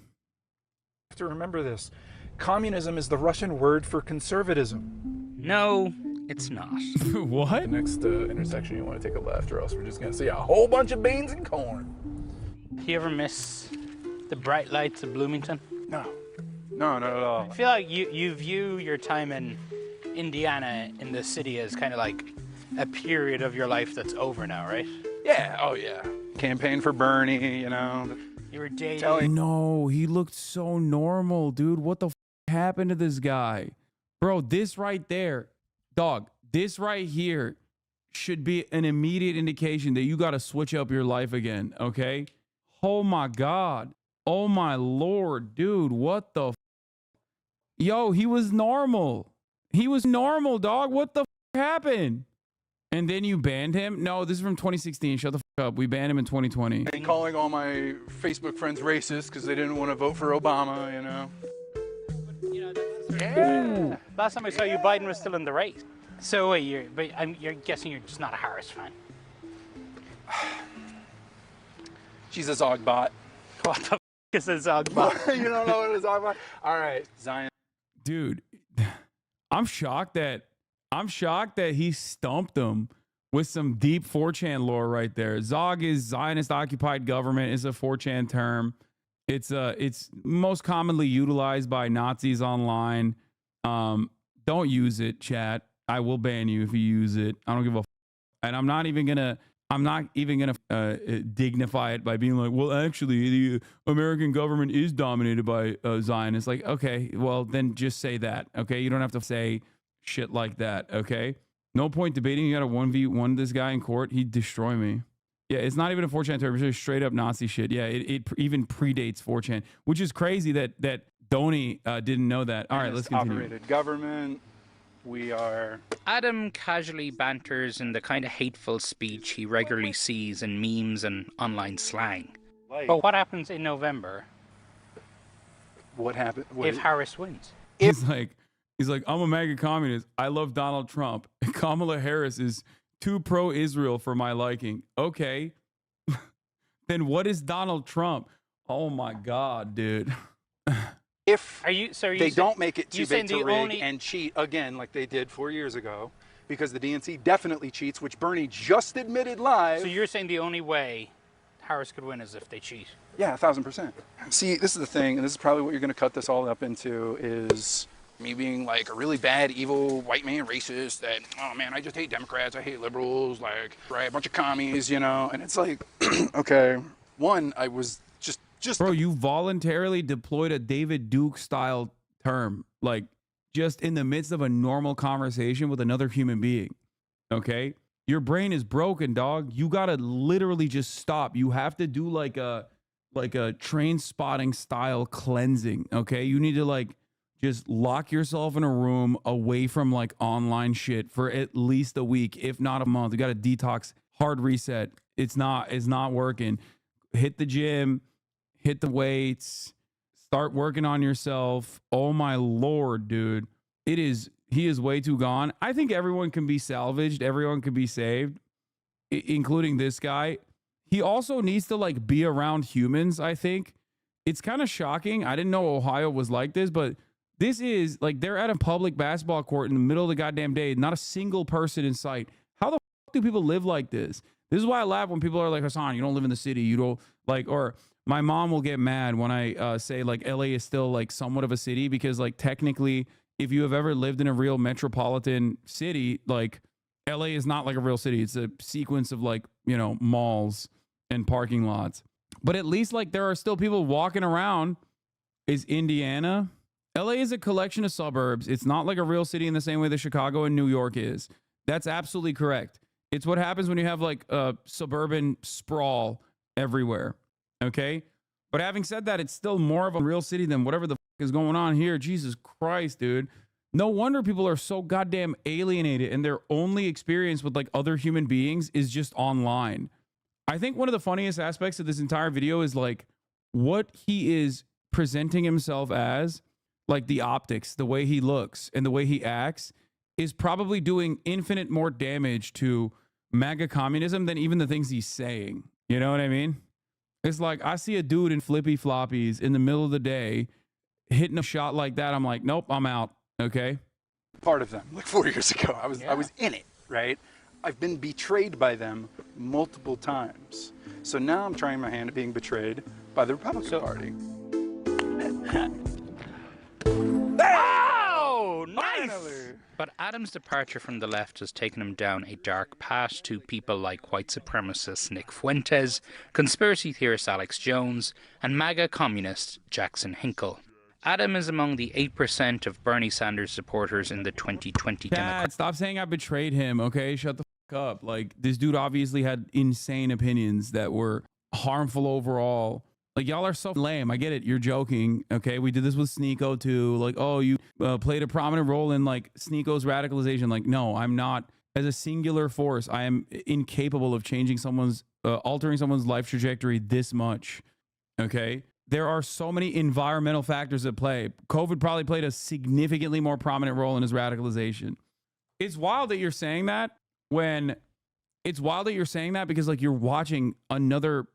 S14: have to remember this. Communism is the Russian word for conservatism.
S5: No, it's not.
S1: What?
S14: The next intersection, you want to take a left, or else we're just going to see a whole bunch of beans and corn.
S5: You ever miss the bright lights of Bloomington?
S14: No, not at all.
S5: I feel like you view your time in Indiana in the city as kind of like a period of your life that's over now, right?
S14: Yeah, oh yeah. Campaign for Bernie, you know.
S5: You were dating.
S1: No, he looked so normal, dude. What the happened to this guy? Bro, this right there, dog, this right here should be an immediate indication that you got to switch up your life again, okay? Oh my God. Oh my Lord, dude, what the Yo, he was normal. He was normal, dog. What the happened? And then you banned him? No, this is from 2016. Shut the up. We banned him in 2020.
S9: And calling all my Facebook friends racist because they didn't want to vote for Obama, you know.
S5: Yeah. Last time I saw you, Biden was still in the race. So you're guessing you're just not a Harris fan.
S9: She's a Zogbot.
S5: What the is a Zogbot?
S9: You don't know what a Zogbot? All right, Zion.
S1: Dude, I'm shocked that he stumped him with some deep 4chan lore right there. Zog is Zionist occupied government. Is a 4chan term. It's most commonly utilized by Nazis online. Don't use it, chat. I will ban you if you use it. I don't give a and I'm not even gonna dignify it by being like, well, actually, the American government is dominated by Zionists. Like, okay, well, then just say that. Okay, you don't have to say shit like that. Okay, no point debating. You got to 1v1 this guy in court. He'd destroy me. Yeah, it's not even a 4chan term. It's just straight up Nazi shit. Yeah, it even predates 4chan, which is crazy that Donnie didn't know that. All right, let's continue.
S9: Operated government. We are...
S5: Adam casually banters in the kind of hateful speech he regularly sees in memes and online slang. But what happens in November?
S9: What happened?
S5: If Harris wins?
S1: He's like, I'm a MAGA communist. I love Donald Trump. Kamala Harris is too pro-Israel for my liking. Okay. Then what is Donald Trump? Oh my God, dude.
S9: If
S5: they
S9: don't make it too big to rig and cheat again like they did 4 years ago, because the DNC definitely cheats, which Bernie just admitted live.
S5: So you're saying the only way Harris could win is if they cheat.
S9: Yeah, 1,000%. See, this is the thing, and this is probably what you're going to cut this all up into, is me being like a really bad, evil, white man racist that, oh man, I just hate Democrats, I hate liberals, like, right, a bunch of commies, you know? And it's like, okay, one, I was just...
S1: Bro, you voluntarily deployed a David Duke style term, like, just in the midst of a normal conversation with another human being, okay? Your brain is broken, dog. You gotta literally just stop. You have to do like a train spotting style cleansing, okay? You need to like just lock yourself in a room away from like online shit for at least a week, if not a month. You gotta detox, hard reset. It's not working. Hit the gym, hit the weights, start working on yourself. Oh my Lord, dude. He is way too gone. I think everyone can be salvaged. Everyone can be saved, including this guy. He also needs to like be around humans, I think. It's kind of shocking. I didn't know Ohio was like this, but this is like they're at a public basketball court in the middle of the goddamn day. Not a single person in sight. How the fuck do people live like this? This is why I laugh when people are like, Hasan, you don't live in the city. You don't like, or my mom will get mad when I say like LA is still like somewhat of a city, because like technically, if you have ever lived in a real metropolitan city, like LA is not like a real city. It's a sequence of like, you know, malls and parking lots. But at least like there are still people walking around. Is Indiana? LA is a collection of suburbs. It's not like a real city in the same way that Chicago and New York is. That's absolutely correct. It's what happens when you have like a suburban sprawl everywhere. Okay. But having said that, it's still more of a real city than whatever the is going on here. Jesus Christ, dude. No wonder people are so goddamn alienated and their only experience with like other human beings is just online. I think one of the funniest aspects of this entire video is like what he is presenting himself as, like the optics, the way he looks and the way he acts is probably doing infinite more damage to MAGA communism than even the things he's saying. You know what I mean? It's like I see a dude in flippy floppies in the middle of the day hitting a shot like that. I'm like, nope, I'm out. Okay.
S9: Part of them, like 4 years ago, I was in it, right? I've been betrayed by them multiple times. So now I'm trying my hand at being betrayed by the Republican Party.
S5: Oh, nice! But Adam's departure from the left has taken him down a dark path to people like white supremacist Nick Fuentes, conspiracy theorist Alex Jones, and MAGA communist Jackson Hinkle. Adam is among the 8% of Bernie Sanders supporters in the 2020 Democratic.
S1: Stop saying I betrayed him, okay? Shut the fuck up. Like, this dude obviously had insane opinions that were harmful overall. Like, y'all are so lame. I get it. You're joking, okay? We did this with Sneeko, too. Like, oh, you played a prominent role in, like, Sneeko's radicalization. Like, no, I'm not. As a singular force, I am incapable of changing someone's, altering someone's life trajectory this much, okay? There are so many environmental factors at play. COVID probably played a significantly more prominent role in his radicalization. It's wild that you're saying that because like you're watching another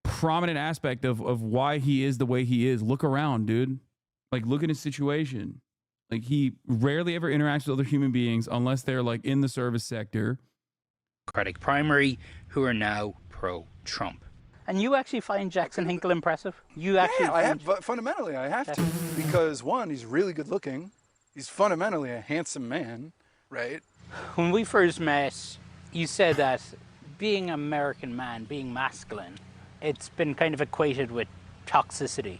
S1: prominent aspect of why he is the way he is. Look around, dude. Like look at his situation. Like he rarely ever interacts with other human beings unless they're like in the service sector.
S5: Democratic primary who are now pro-Trump. And you actually find Jackson Hinkle impressive? You actually?
S9: Yeah, fundamentally I have to, because one, he's really good looking. He's fundamentally a handsome man, right?
S5: When we first met, you said that being an American man, being masculine, it's been kind of equated with toxicity.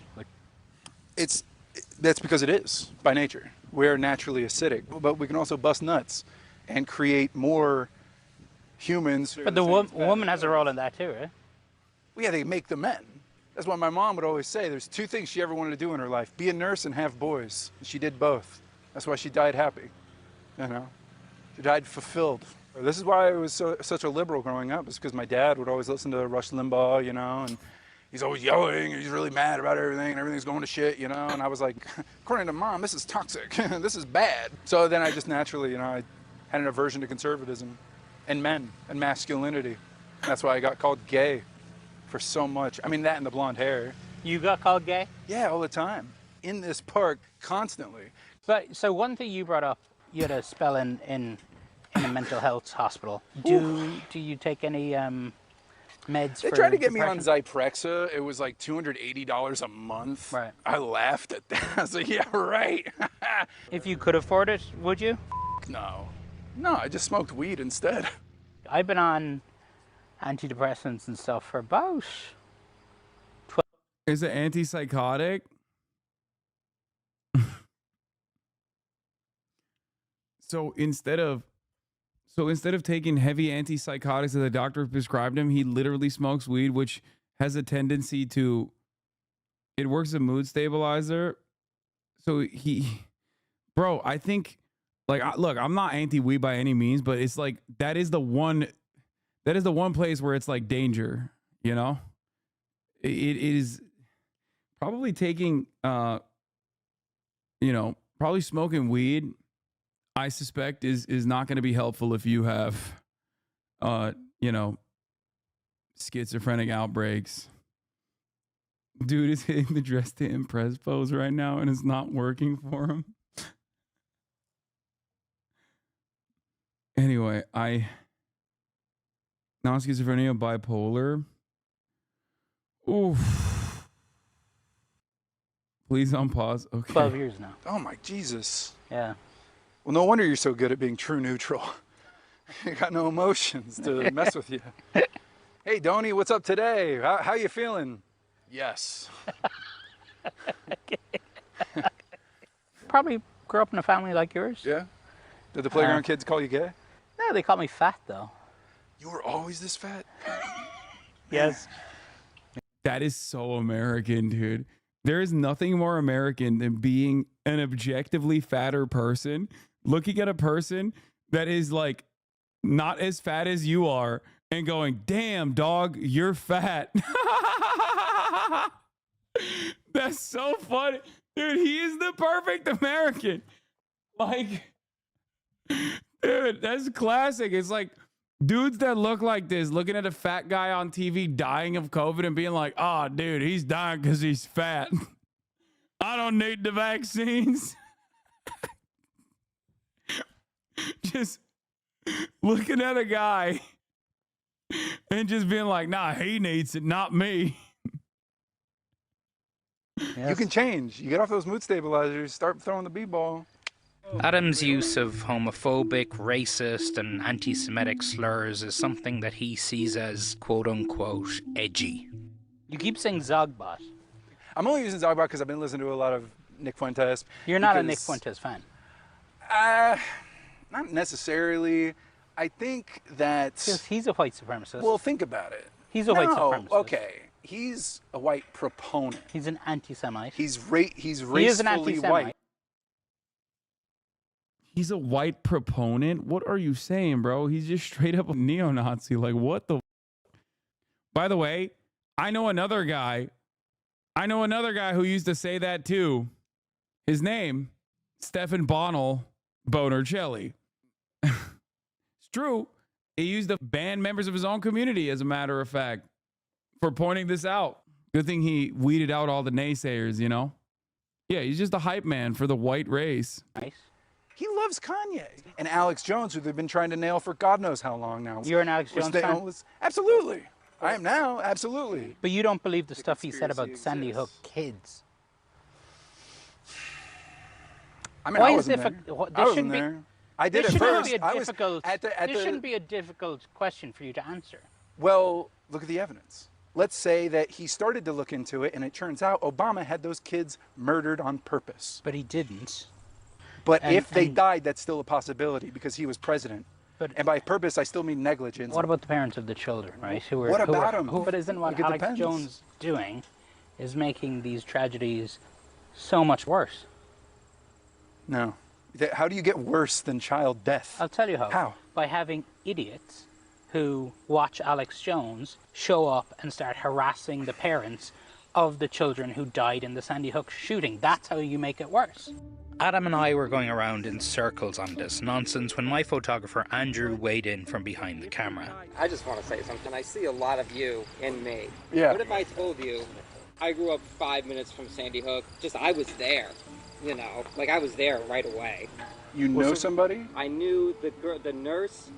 S9: That's because it is by nature. We're naturally acidic, but we can also bust nuts and create more humans.
S5: But the woman has a role in that too, right?
S9: Well, yeah, they make the men. That's what my mom would always say. There's two things she ever wanted to do in her life: be a nurse and have boys. She did both. That's why she died happy. You know, she died fulfilled. This is why I was such a liberal growing up. Is because my dad would always listen to Rush Limbaugh, you know, and he's always yelling, and he's really mad about everything, and everything's going to shit, you know. And I was like, according to Mom, this is toxic. This is bad. So then I just naturally, you know, I had an aversion to conservatism and men and masculinity. That's why I got called gay for so much. I mean, that and the blonde hair.
S5: You got called gay?
S9: Yeah, all the time. In this park, constantly.
S5: But so one thing you brought up, you had a spell in a mental health hospital. Do you take any meds
S14: They
S5: for
S14: tried to get me on
S5: depression?
S14: Zyprexa. It was like $280 a month.
S5: Right.
S14: I laughed at that. I was like, yeah, right.
S5: If you could afford it, would you?
S14: No. No, I just smoked weed instead.
S5: I've been on antidepressants and stuff for about
S1: Is it antipsychotic? So instead of taking heavy antipsychotics that the doctor prescribed him, he literally smokes weed, which has a tendency to, it works as a mood stabilizer. So bro, I think, like, look, I'm not anti-weed by any means, but it's like, that is the one place where it's like danger, you know? It is probably taking, probably smoking weed, I suspect is not going to be helpful if you have, schizophrenic outbreaks. Dude is hitting the dress to impress pose right now and it's not working for him. Anyway, non-schizophrenia, bipolar. Oof. Please unpause. Okay.
S5: 12 years now.
S14: Oh my Jesus.
S5: Yeah.
S14: Well, no wonder you're so good at being true neutral. You got no emotions to mess with you. Hey, Donnie, what's up today? How you feeling? Yes.
S5: Probably grew up in a family like yours.
S14: Yeah? Did the playground kids call you gay?
S5: No, they call me fat though.
S14: You were always this fat?
S5: Yes.
S1: That is so American, dude. There is nothing more American than being an objectively fatter person, looking at a person that is like not as fat as you are and going, damn, dog, you're fat. That's so funny. Dude, he is the perfect American. Like, dude, that's classic. It's like dudes that look like this, looking at a fat guy on TV dying of COVID and being like, oh, dude, he's dying because he's fat. I don't need the vaccines. Just looking at a guy and just being like, nah, he needs it, not me.
S14: Yes. You can change. You get off those mood stabilizers, start throwing the b-ball.
S5: Adam's use of homophobic, racist, and anti-Semitic slurs is something that he sees as quote-unquote edgy. You keep saying Zogbot.
S14: I'm only using Zogbot because I've been listening to a lot of Nick Fuentes.
S5: You're not a Nick Fuentes fan?
S14: Not necessarily. I think that...
S5: Because he's a white supremacist.
S14: Well, think about it.
S5: He's a white supremacist.
S14: Okay. He's a white proponent.
S5: He's an anti-Semite.
S14: He's racefully white.
S1: He's a white proponent? What are you saying, bro? He's just straight up a neo-Nazi. Like, what the... By the way, I know another guy who used to say that too. His name, Stefan Bonercelli. It's true. He used to ban members of his own community, as a matter of fact, for pointing this out. Good thing he weeded out all the naysayers, you know? Yeah, he's just a hype man for the white race.
S5: Nice.
S14: He loves Kanye. And Alex Jones, who they've been trying to nail for God knows how long now.
S5: You're an Alex Jones fan?
S14: Absolutely. I am now, absolutely.
S5: But you don't believe the stuff he said about Sandy Hook kids?
S14: I mean, I wasn't there. I did at first.
S5: This shouldn't be a difficult question for you to answer.
S14: Well, look at the evidence. Let's say that he started to look into it, and it turns out Obama had those kids murdered on purpose.
S5: But he didn't.
S14: But if they died, that's still a possibility because he was president. And by purpose, I still mean negligence.
S5: What about the parents of the children, right?
S14: What about them?
S5: But isn't what Alex Jones doing is making these tragedies so much worse?
S14: No. How do you get worse than child death?
S5: I'll tell you how.
S14: How?
S5: By having idiots who watch Alex Jones show up and start harassing the parents of the children who died in the Sandy Hook shooting. That's how you make it worse. Adam and I were going around in circles on this nonsense when my photographer Andrew weighed in from behind the camera.
S17: I just want to say something. I see a lot of you in me.
S14: Yeah.
S17: What if I told you I grew up 5 minutes from Sandy Hook? Just I was there, you know, like I was there right away.
S14: You know somebody?
S17: I knew the nurse.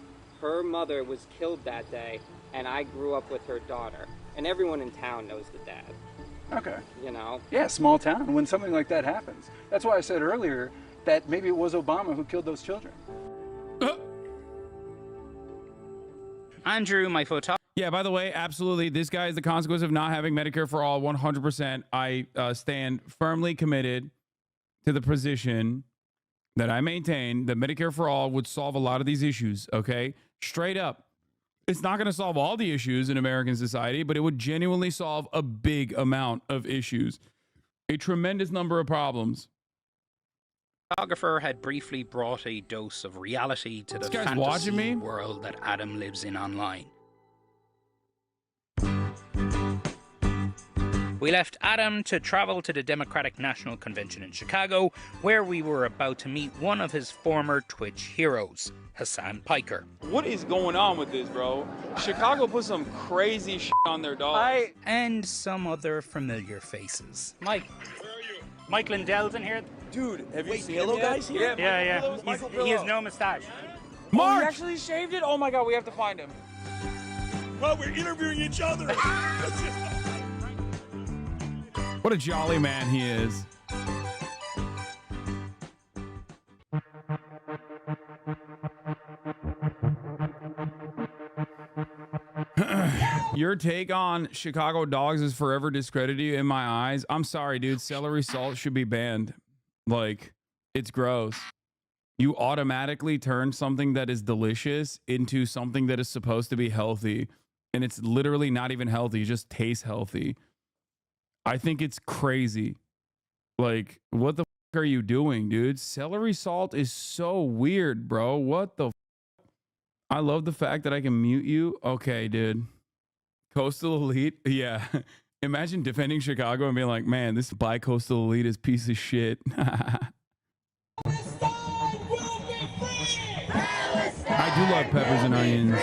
S17: Her mother was killed that day, and I grew up with her daughter. And everyone in town knows the dad.
S9: Okay.
S17: You know?
S9: Yeah, small town, when something like that happens. That's why I said earlier that maybe it was Obama who killed those children.
S5: Andrew, my photographer.
S1: Yeah, by the way, absolutely. This guy is the consequence of not having Medicare for all 100%. I stand firmly committed to the position that I maintain that Medicare for all would solve a lot of these issues, okay? Straight up. It's not going to solve all the issues in American society, but it would genuinely solve a big amount of issues, a tremendous number of problems.
S5: Photographer had briefly brought a dose of reality to the
S1: This guy's
S5: fantasy
S1: watching me?
S5: world that Adam lives in online. We left Adam to travel to the Democratic National Convention in Chicago, where we were about to meet one of his former Twitch heroes, Hasan Piker.
S18: What is going on with this, bro? Chicago put some crazy shit on their dogs.
S5: And some other familiar faces. Mike. Where are you? Mike Lindell's in here.
S18: Dude, have you seen
S4: Pillow
S18: him yet?
S4: guy's here?
S5: Yeah. He has no mustache.
S18: Mark! He actually shaved it? Oh my god, we have to find him.
S4: Well, we're interviewing each other.
S1: What a jolly man he is. Your take on Chicago dogs is forever discredited in my eyes. I'm sorry, dude. Celery salt should be banned. Like, it's gross. You automatically turn something that is delicious into something that is supposed to be healthy. And it's literally not even healthy. It just tastes healthy. I think it's crazy. Like, what the fuck are you doing, dude? Celery salt is so weird, bro. What the fuck? I love the fact that I can mute you. Okay, dude. Coastal Elite. Yeah. Imagine defending Chicago and being like, man, this bi-coastal elite is piece of shit. I do love peppers and onions.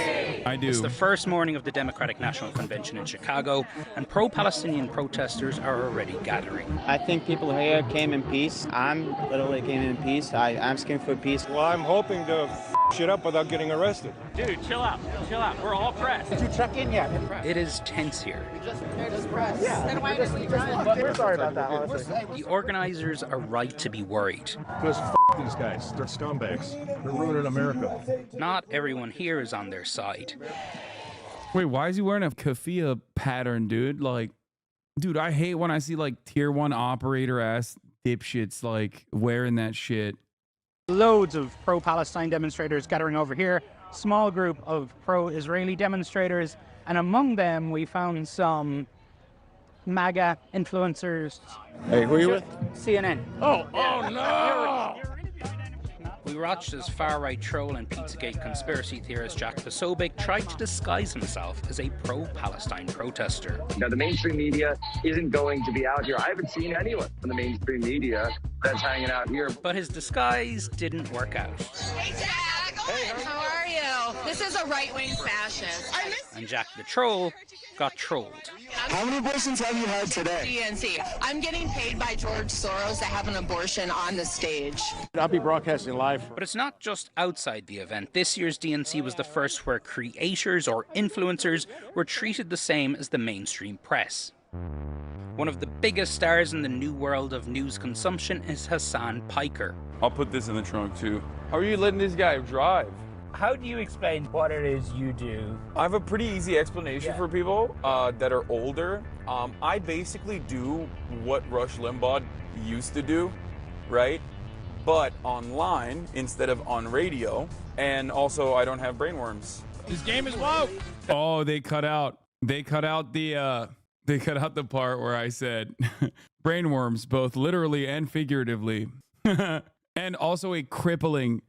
S1: I do.
S5: It's the first morning of the Democratic National Convention in Chicago, and pro-Palestinian protesters are already gathering.
S19: I think people here came in peace. I'm literally came in peace. I'm asking for peace.
S20: Well, I'm hoping to shit up without getting arrested.
S5: Dude, chill out. Chill out. We're all pressed.
S19: Did you check in yet?
S5: It is tense here.
S19: Yeah. Then why didn't we drive? We're sorry about that, honestly.
S5: The organizers are right to be worried.
S20: Because these guys. They're scumbags. They're ruining America.
S5: Not everyone here is on their side.
S1: Wait, why is he wearing a keffiyeh pattern, dude? Like, dude, I hate when I see like tier 1 operator ass dipshits like wearing that shit.
S3: Loads of pro-Palestine demonstrators gathering over here. Small group of pro-Israeli demonstrators. And among them, we found some MAGA influencers.
S20: Hey, who are you with?
S3: CNN.
S20: Oh no!
S5: We watched as far-right troll and Pizzagate conspiracy theorist Jack Posobiec tried to disguise himself as a pro-Palestine protester.
S21: Now, the mainstream media isn't going to be out here. I haven't seen anyone from the mainstream media that's hanging out here.
S5: But his disguise didn't work out.
S22: Hey, Jack! How are you? This is a right-wing fascist.
S5: And Jack the troll got trolled.
S22: How many abortions have you had today? DNC. I'm getting paid by George Soros to have an abortion on the stage.
S20: I'll be broadcasting live.
S5: But it's not just outside the event. This year's DNC was the first where creators or influencers were treated the same as the mainstream press. One of the biggest stars in the new world of news consumption is Hasan Piker.
S18: I'll put this in the trunk too. How are you letting this guy drive?
S23: How do you explain what it is you do?
S18: I have a pretty easy explanation for people that are older. I basically do what Rush Limbaugh used to do, right? But online instead of on radio. And also I don't have brainworms.
S4: This game is woke.
S1: Oh, they cut out the part where I said brainworms, both literally and figuratively. And also a crippling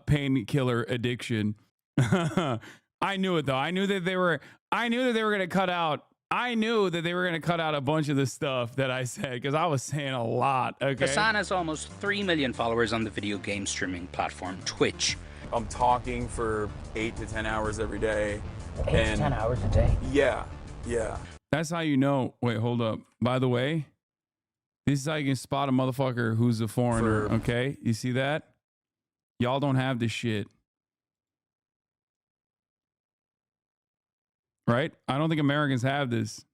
S1: painkiller addiction. I knew it though. I knew that they were going to cut out. I knew that they were going to cut out a bunch of the stuff that I said because I was saying a lot. Okay.
S5: Hasan has almost 3 million followers on the video game streaming platform Twitch.
S18: I'm talking for 8 to 10 hours every day.
S23: 8 to 10 hours a day?
S18: Yeah.
S1: That's how you know. Wait, hold up. By the way, this is how you can spot a motherfucker who's a foreigner. Okay. You see that? Y'all don't have this shit. right? I don't think Americans have this,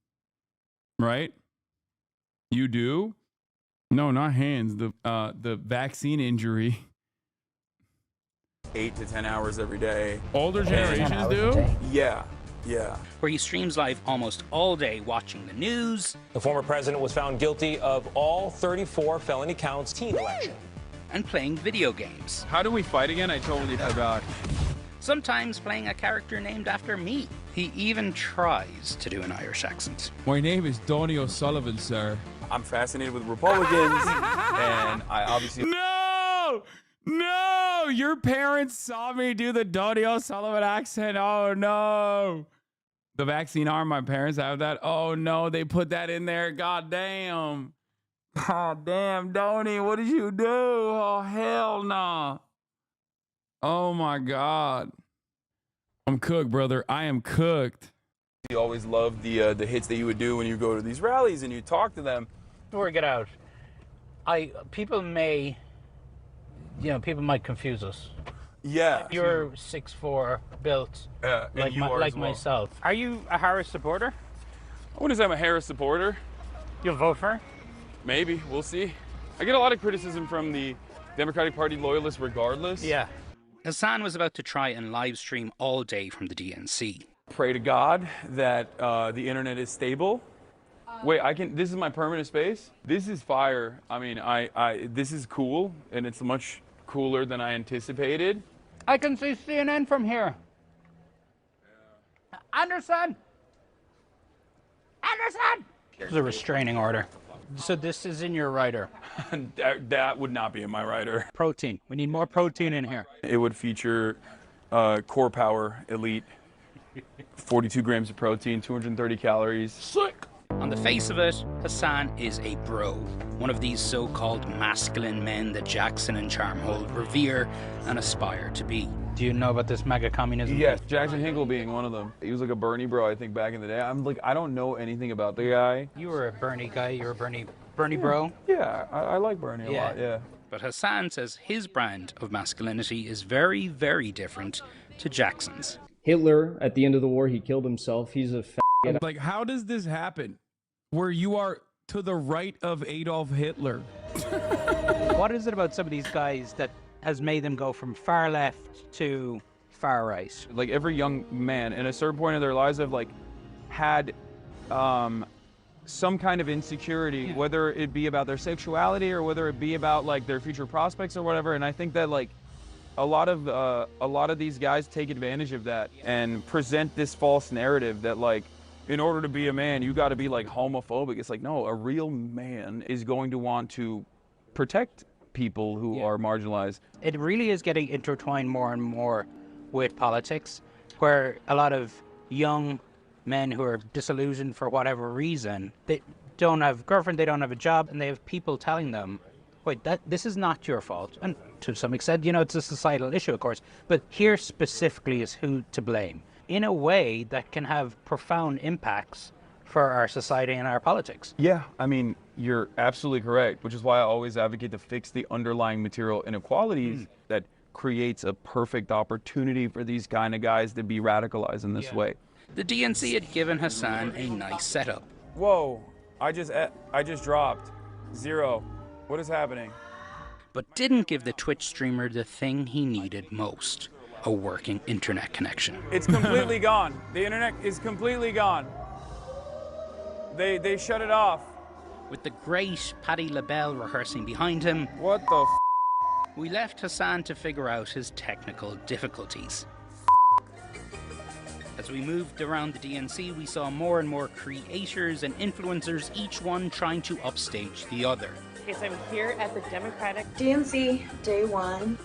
S1: right? You do? No, not hands. The vaccine injury.
S18: 8 to 10 hours every day.
S1: Older generations do?
S18: Yeah, yeah.
S5: Where he streams live almost all day watching the news.
S2: The former president was found guilty of all 34 felony counts teen election.
S5: And playing video games.
S1: How do we fight again? I totally forgot.
S5: Sometimes playing a character named after me. He even tries to do an Irish accent.
S7: My name is Donny O'Sullivan, sir.
S18: I'm fascinated with Republicans, and I obviously...
S1: No! Your parents saw me do the Donny O'Sullivan accent. Oh, no. The vaccine arm, my parents have that. Oh, no, they put that in there. God damn. God damn, Donny, what did you do? Oh, hell no. Oh, my God. I'm cooked, brother. I am cooked.
S18: You always loved the hits that you would do when you go to these rallies and you talk to them.
S23: Work it out. People may, people might confuse us.
S18: Yeah.
S23: You're 6'4", built, like myself. Are you a Harris supporter?
S18: I wouldn't say I'm a Harris supporter.
S23: You'll vote for her?
S18: Maybe. We'll see. I get a lot of criticism from the Democratic Party loyalists regardless.
S23: Yeah.
S5: Hassan was about to try and live stream all day from the DNC.
S18: Pray to God that the internet is stable. Wait, this is my permanent space? This is fire. I mean, this is cool, and it's much cooler than I anticipated.
S23: I can see CNN from here. Anderson! There's a restraining order. So this is in your rider.
S18: That would not be in my rider.
S23: Protein. We need more protein in here.
S18: It would feature Core Power Elite, 42 grams of protein, 230 calories.
S5: Sick! On the face of it, Hassan is a bro. One of these so-called masculine men that Jackson and Charmhold revere and aspire to be.
S23: Do you know about this MAGA communism?
S18: Yes, Jackson Hinkle being one of them. He was like a Bernie bro, I think, back in the day. I don't know anything about the guy.
S23: You were a Bernie guy. You were a Bernie bro.
S18: Yeah, I like Bernie a lot, yeah.
S5: But Hassan says his brand of masculinity is very, very different to Jackson's.
S6: Hitler, at the end of the war, he killed himself. He's a faggot.
S1: Like, how does this happen? Where you are to the right of Adolf Hitler.
S3: What is it about some of these guys that has made them go from far left to far right?
S18: Like every young man at a certain point in their lives have had some kind of insecurity, whether it be about their sexuality or whether it be about their future prospects or whatever. And I think that a lot of these guys take advantage of that and present this false narrative that in order to be a man, you got to be homophobic. It's no, a real man is going to want to protect people who are marginalized.
S3: It really is getting intertwined more and more with politics, where a lot of young men who are disillusioned for whatever reason, they don't have a girlfriend, they don't have a job, and they have people telling them, wait, this is not your fault. And to some extent, it's a societal issue, of course, but here specifically is who to blame, in a way that can have profound impacts for our society and our politics.
S18: Yeah, I mean, you're absolutely correct, which is why I always advocate to fix the underlying material inequalities that creates a perfect opportunity for these kind of guys to be radicalized in this way.
S5: The DNC had given Hassan a nice setup.
S18: Whoa, I just dropped 0. What is happening?
S5: But didn't give the Twitch streamer the thing he needed most, a working internet connection.
S18: It's completely gone. The internet is completely gone. They shut it off.
S5: With the great Patti LaBelle rehearsing behind him,
S18: what the
S5: we left Hassan to figure out his technical difficulties. As we moved around the DNC, we saw more and more creators and influencers, each one trying to upstage the other.
S8: Okay, so I'm here at the Democratic DNC Day 1.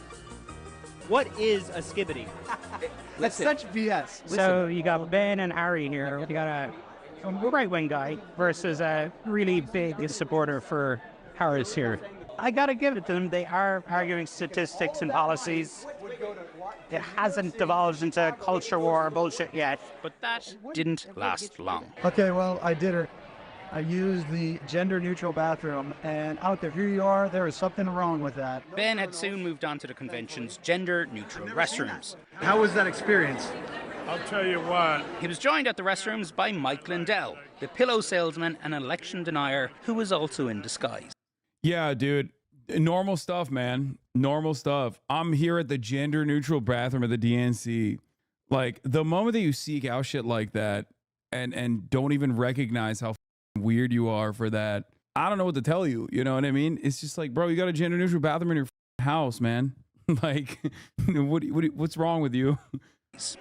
S24: What is a skibbity? That's such BS.
S3: So you got Ben and Ari here. You got a right-wing guy versus a really big supporter for Harris here. I gotta give it to them. They are arguing statistics and policies. It hasn't divulged into culture war bullshit yet.
S5: But that didn't last long.
S25: Okay, well, I did it. I used the gender-neutral bathroom, and out there, here you are, there is something wrong with that.
S5: Ben had soon moved on to the convention's gender-neutral restrooms.
S25: How was that experience?
S4: I'll tell you what.
S5: He was joined at the restrooms by Mike Lindell, the pillow salesman and election denier who was also in disguise.
S1: Yeah, dude. Normal stuff, man. Normal stuff. I'm here at the gender neutral bathroom at the DNC. Like, the moment that you seek out shit like that and don't even recognize how weird you are for that, I don't know what to tell you. You know what I mean? It's just like, bro, you got a gender neutral bathroom in your house, man. Like, what's wrong with you?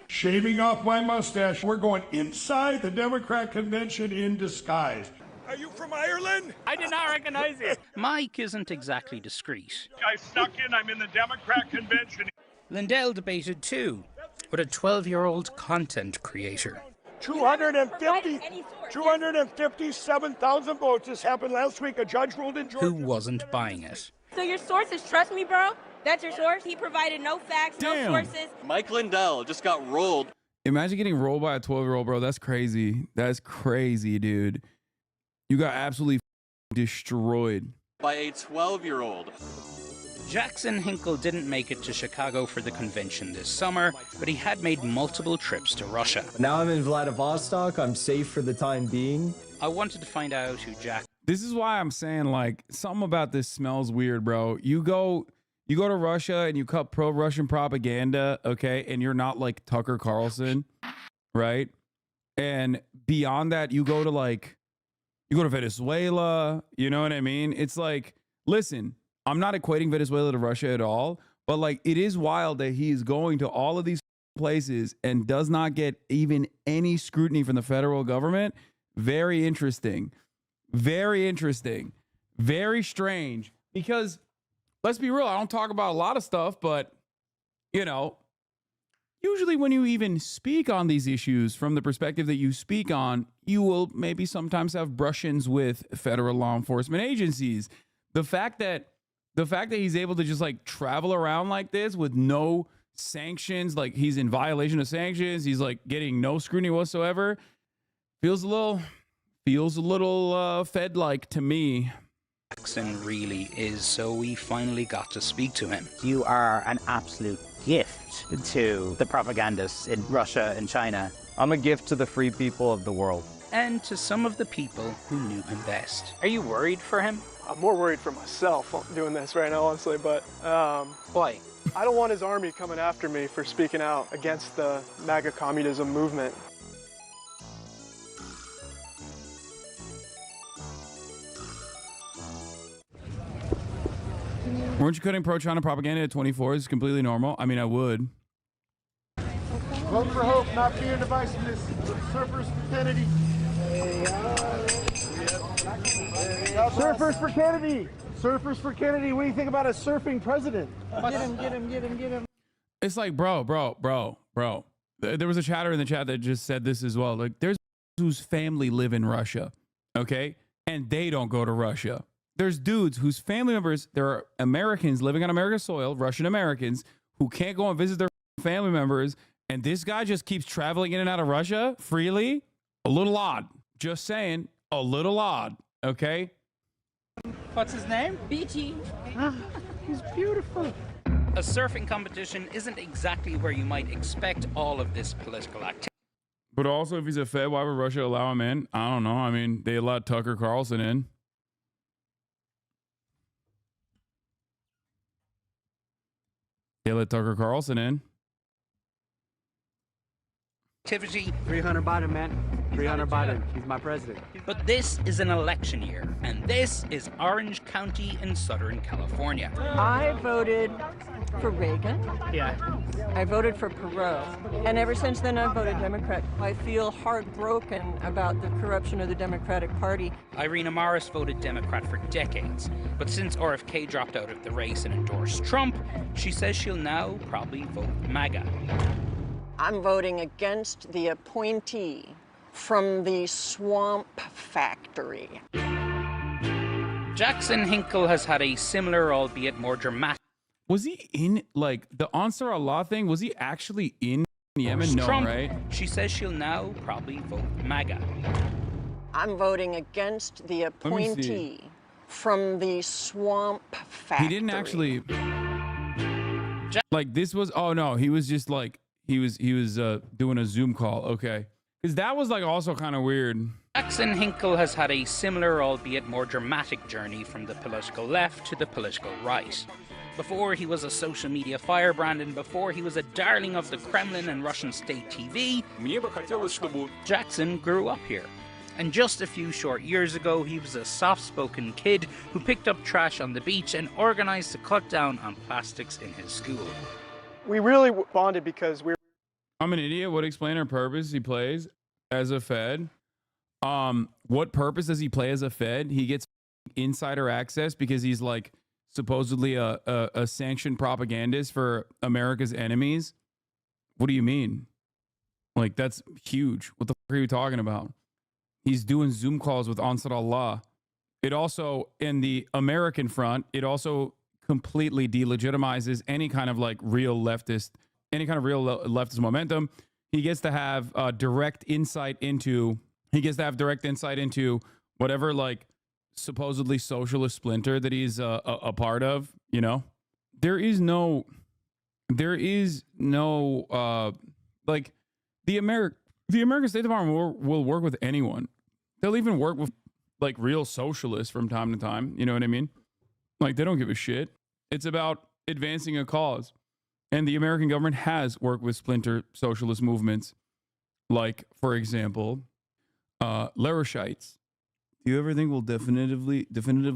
S4: Shaving off my mustache. We're going inside the Democrat convention in disguise. Are you from Ireland?
S23: I did not recognize you.
S5: Mike isn't exactly discreet.
S4: I snuck in. I'm in the Democrat convention.
S5: Lindell debated too with a 12-year-old content creator.
S4: 257,000 votes. This happened last week. A judge ruled in Georgia.
S5: Who wasn't buying it.
S8: So your sources trust me, bro? That's your source? He provided no facts,
S1: Damn.
S8: no sources.
S10: Mike Lindell just got rolled.
S1: Imagine getting rolled by a 12-year-old, bro. That's crazy. That's crazy, dude. You got absolutely destroyed.
S10: By a 12-year-old.
S5: Jackson Hinkle didn't make it to Chicago for the convention this summer, but he had made multiple trips to Russia.
S6: Now I'm in Vladivostok. I'm safe for the time being.
S5: I wanted to find out who Jack...
S1: This is why I'm saying, like, something about this smells weird, bro. You go to Russia and you cut pro-Russian propaganda, okay, and you're not like Tucker Carlson, right? And beyond that, you go to Venezuela, you know what I mean? It's like, listen, I'm not equating Venezuela to Russia at all, but like, it is wild that he is going to all of these places and does not get even any scrutiny from the federal government. Very interesting. Very interesting. Very strange. Because let's be real, I don't talk about a lot of stuff, but, you know, usually when you even speak on these issues from the perspective that you speak on, you will maybe sometimes have brush-ins with federal law enforcement agencies. The fact that he's able to just like travel around like this with no sanctions, like he's in violation of sanctions, he's like getting no scrutiny whatsoever, feels a little Fed-like to me.
S5: Jackson really is, so we finally got to speak to him.
S3: You are an absolute gift to the propagandists in Russia and China.
S6: I'm a gift to the free people of the world.
S5: And to some of the people who knew him best.
S23: Are you worried for him?
S11: I'm more worried for myself doing this right now, honestly, but
S23: Why?
S11: I don't want his army coming after me for speaking out against the MAGA communism movement.
S1: Weren't you cutting pro-China propaganda at 24 is completely normal? I mean, I would.
S4: Vote for hope, not fear and divisiveness. Surfers for Kennedy. Surfers for Kennedy. Surfers for Kennedy. What do you think about a surfing president? Get him.
S1: It's like, bro. There was a chatter in the chat that just said this as well. Like, there's whose family live in Russia, okay? And they don't go to Russia. There's dudes whose family members, there are Americans living on American soil, Russian Americans, who can't go and visit their family members. And this guy just keeps traveling in and out of Russia freely. A little odd. Just saying, a little odd. Okay?
S23: What's his name?
S8: BG.
S23: He's beautiful.
S5: A surfing competition isn't exactly where you might expect all of this political activity.
S1: But also, if he's a Fed, why would Russia allow him in? I don't know. I mean, they allowed Tucker Carlson in. They let Tucker Carlson in.
S5: Activity.
S24: 300 Biden, man. 300 Biden. He's my president.
S5: But this is an election year, and this is Orange County in Southern California.
S12: I voted for Reagan.
S23: Yeah.
S12: I voted for Perot. And ever since then, I've voted Democrat. I feel heartbroken about the corruption of the Democratic Party.
S5: Irina Morris voted Democrat for decades, but since RFK dropped out of the race and endorsed Trump, she says she'll now probably vote MAGA.
S12: I'm voting against the appointee from the swamp factory.
S5: Jackson Hinkle has had a similar, albeit more dramatic...
S1: Was he in, like, the Ansar Allah thing? Was he actually in Yemen? No,
S5: Trump,
S1: right?
S5: She says she'll now probably vote MAGA.
S12: I'm voting against the appointee from the swamp factory.
S1: He didn't actually... Like, this was... Oh, no. He was just, like... he was doing a Zoom call. Okay, because that was like also kind of weird.
S5: Jackson Hinkle has had a similar, albeit more dramatic journey from the political left to the political right. Before he was a social media firebrand and before he was a darling of the Kremlin and Russian state TV, Jackson grew up here. And just a few short years ago, he was a soft-spoken kid who picked up trash on the beach and organized to cut down on plastics in his school.
S11: We really bonded because
S1: I'm an idiot. What explain our purpose he plays as a Fed? What purpose does he play as a Fed? He gets insider access because he's like supposedly a sanctioned propagandist for America's enemies. What do you mean? Like, that's huge. What the fuck are you talking about? He's doing Zoom calls with Ansar Allah. It also, in the American front, it also completely delegitimizes any kind of like real leftist momentum. He gets to have direct insight into whatever like supposedly socialist splinter that he's a part of. You know, there is no like the American State Department will work with anyone. They'll even work with like real socialists from time to time. You know what I mean? Like, they don't give a shit. It's about advancing a cause. And the American government has worked with splinter socialist movements. Like, for example, Larishites. Do you ever think we'll definitively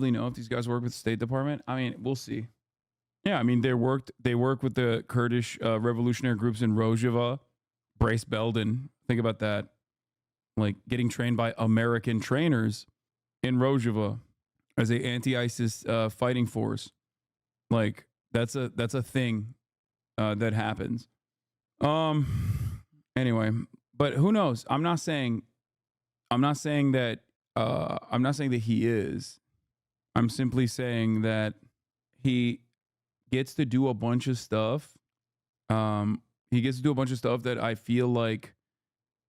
S1: know if these guys work with the State Department? I mean, we'll see. Yeah, I mean, they work with the Kurdish revolutionary groups in Rojava. Brace Belden. Think about that. Like, getting trained by American trainers in Rojava as a anti-ISIS fighting force. Like, that's a thing that happens. Anyway, but who knows? I'm not saying that he is. I'm simply saying that he gets to do a bunch of stuff. He gets to do a bunch of stuff that I feel like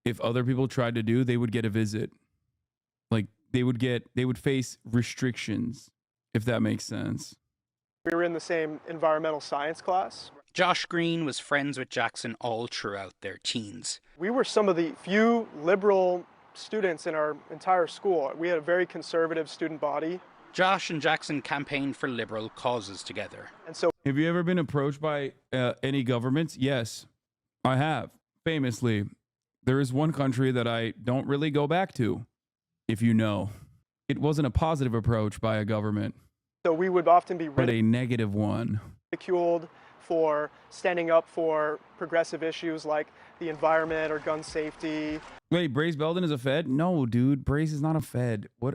S1: if other people tried to do, they would get a visit. Like, they would face restrictions, if that makes sense.
S11: we were in the same environmental science class.
S5: Josh Green was friends with Jackson all throughout their teens.
S11: We were some of the few liberal students in our entire school. We had a very conservative student body.
S5: Josh and Jackson campaigned for liberal causes together.
S11: And so,
S1: have you ever been approached by any governments? Yes, I have. Famously, there is one country that I don't really go back to, if you know. It wasn't a positive approach by a government.
S11: So we would often be
S1: but a negative one.
S11: Ridiculed for standing up for progressive issues like the environment or gun safety.
S1: Wait, Brace Belden is a Fed? No, dude, Brace is not a Fed. What?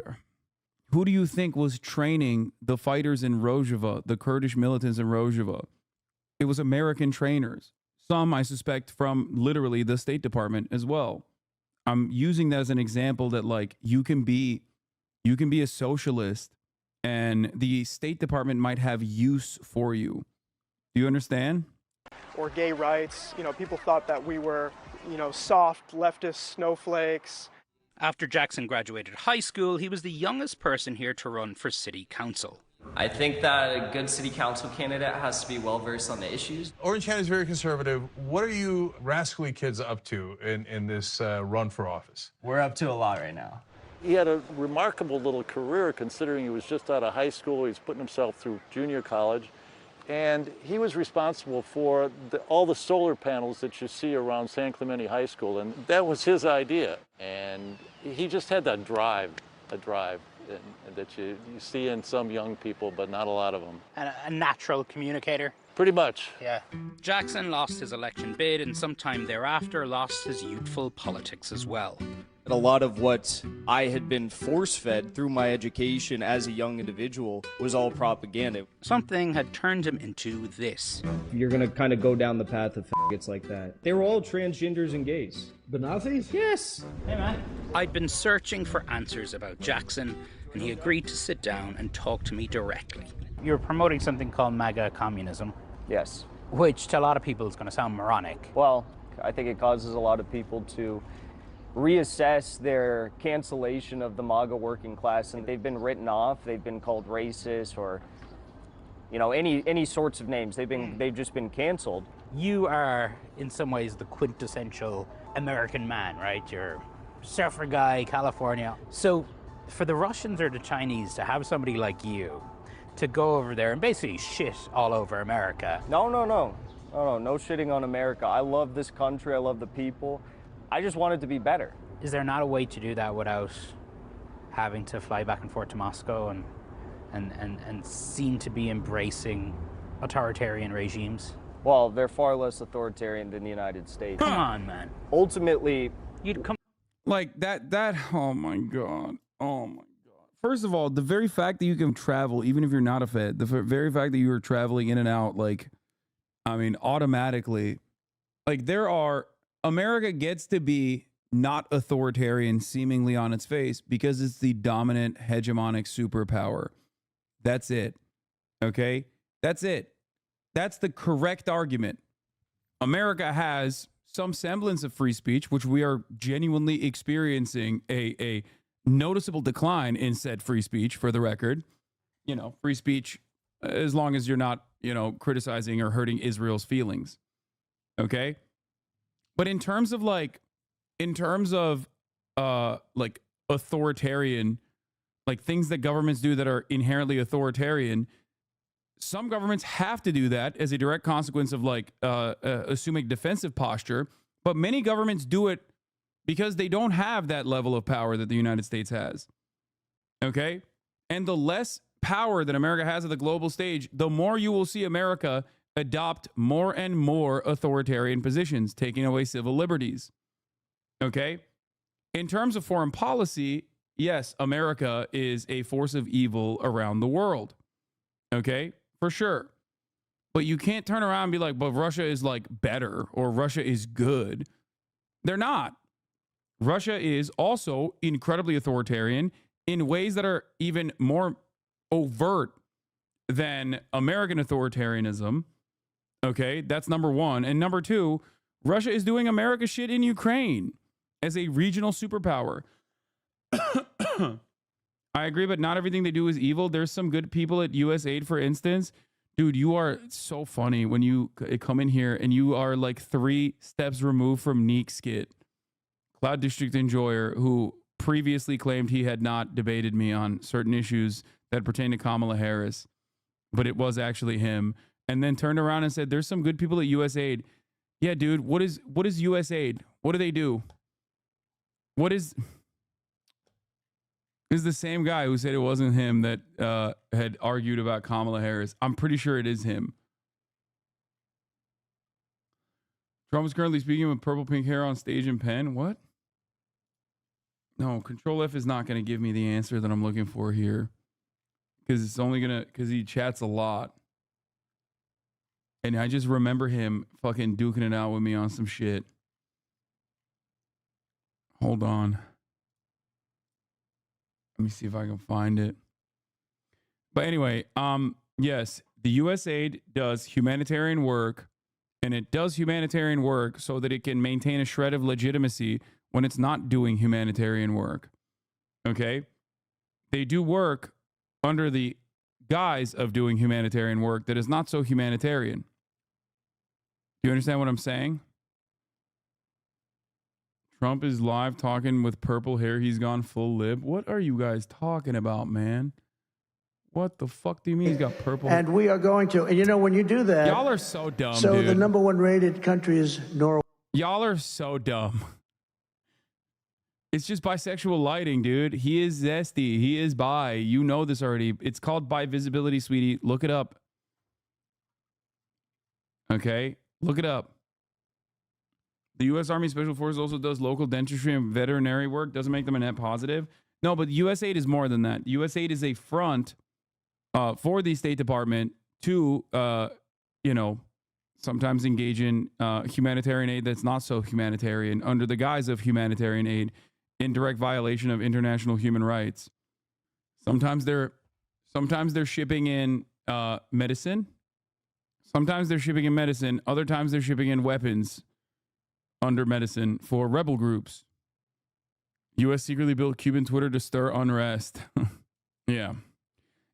S1: Who do you think was training the fighters in Rojava, the Kurdish militants in Rojava? It was American trainers. Some, I suspect, from literally the State Department as well. I'm using that as an example that, like, you can be a socialist and the State Department might have use for you. Do you understand?
S11: Or gay rights. You know, people thought that we were, soft leftist snowflakes.
S5: After Jackson graduated high school, he was the youngest person here to run for city council.
S13: I think that a good city council candidate has to be well-versed on the issues.
S20: Orange County is very conservative. What are you rascally kids up to in this run for office?
S13: We're up to a lot right now.
S14: He had a remarkable little career considering he was just out of high school. He's putting himself through junior college. And he was responsible for all the solar panels that you see around San Clemente High School. And that was his idea. And he just had that drive, that you see in some young people, but not a lot of them.
S5: And a natural communicator?
S14: Pretty much.
S5: Yeah. Jackson lost his election bid and sometime thereafter lost his youthful politics as well.
S15: And a lot of what I had been force-fed through my education as a young individual was all propaganda.
S5: Something had turned him into this.
S15: You're gonna kind of go down the path of faggots like that. They were all transgenders and gays.
S24: The Nazis?
S15: Yes.
S5: Hey, man. I'd been searching for answers about Jackson, and he agreed to sit down and talk to me directly. You're promoting something called MAGA communism.
S13: Yes.
S5: Which to a lot of people is going to sound moronic.
S13: Well, I think it causes a lot of people to reassess their cancellation of the MAGA working class, and they've been written off, they've been called racist or You know, any sorts of names, they've just been canceled.
S5: You are, in some ways, the quintessential American man, right? You're surfer guy, California. So for the Russians or the Chinese to have somebody like you to go over there and basically shit all over America.
S13: No shitting on America. I love this country. I love the people. I just want it to be better.
S5: Is there not a way to do that without having to fly back and forth to Moscow and seem to be embracing authoritarian regimes?
S13: Well, they're far less authoritarian than the United States.
S5: Come on, man.
S13: Ultimately,
S5: you'd come
S1: like that, oh my God. Oh my God. First of all, the very fact that you can travel, even if you're not a Fed, the very fact that you are traveling in and out, like, I mean, automatically, like America gets to be not authoritarian seemingly on its face because it's the dominant hegemonic superpower. That's it. Okay? That's it. That's the correct argument. America has some semblance of free speech, which we are genuinely experiencing a noticeable decline in said free speech, for the record. You know, free speech, as long as you're not, criticizing or hurting Israel's feelings. Okay? But in terms of authoritarian, like things that governments do that are inherently authoritarian, some governments have to do that as a direct consequence of assuming defensive posture, but many governments do it because they don't have that level of power that the United States has. Okay? And the less power that America has at the global stage, the more you will see America adopt more and more authoritarian positions, taking away civil liberties. Okay? In terms of foreign policy, yes, America is a force of evil around the world. Okay? For sure. But you can't turn around and be like, but Russia is like better or Russia is good. They're not. Russia is also incredibly authoritarian in ways that are even more overt than American authoritarianism. Okay, that's number one. And number two, Russia is doing America shit in Ukraine as a regional superpower. I agree, but not everything they do is evil. There's some good people at USAID, for instance. Dude, you are so funny when you come in here and you are like 3 steps removed from Neek Skit, Cloud District Enjoyer, who previously claimed he had not debated me on certain issues that pertain to Kamala Harris, but it was actually him. And then turned around and said, there's some good people at USAID. Yeah, dude, what is USAID? What do they do? What is... This is the same guy who said it wasn't him that had argued about Kamala Harris. I'm pretty sure it is him. Trump is currently speaking with purple pink hair on stage in pen. What? No, Control F is not going to give me the answer that I'm looking for here. Because it's only going to... Because he chats a lot. And I just remember him fucking duking it out with me on some shit. Hold on. Let me see if I can find it. But anyway, yes, the USAID does humanitarian work, and it does humanitarian work so that it can maintain a shred of legitimacy when it's not doing humanitarian work. Okay? They do work under the guise of doing humanitarian work that is not so humanitarian. Do you understand what I'm saying? Trump is live talking with purple hair. He's gone full lib. What are you guys talking about, man? What the fuck do you mean he's got purple hair?
S9: And we are going to, and when you do that...
S1: Y'all are so dumb,
S9: so
S1: dude.
S9: The #1 rated country is Norway.
S1: Y'all are so dumb. It's just bisexual lighting, dude. He is zesty. He is bi. You know this already. It's called bi visibility, sweetie. Look it up. Okay? Look it up. The U.S. Army Special Forces also does local dentistry and veterinary work. Doesn't make them a net positive. No, but USAID is more than that. USAID is a front for the State Department to, sometimes engage in humanitarian aid that's not so humanitarian under the guise of humanitarian aid in direct violation of international human rights. Sometimes they're shipping in medicine. Sometimes they're shipping in medicine. Other times they're shipping in weapons under medicine for rebel groups. U.S. secretly built Cuban Twitter to stir unrest. Yeah.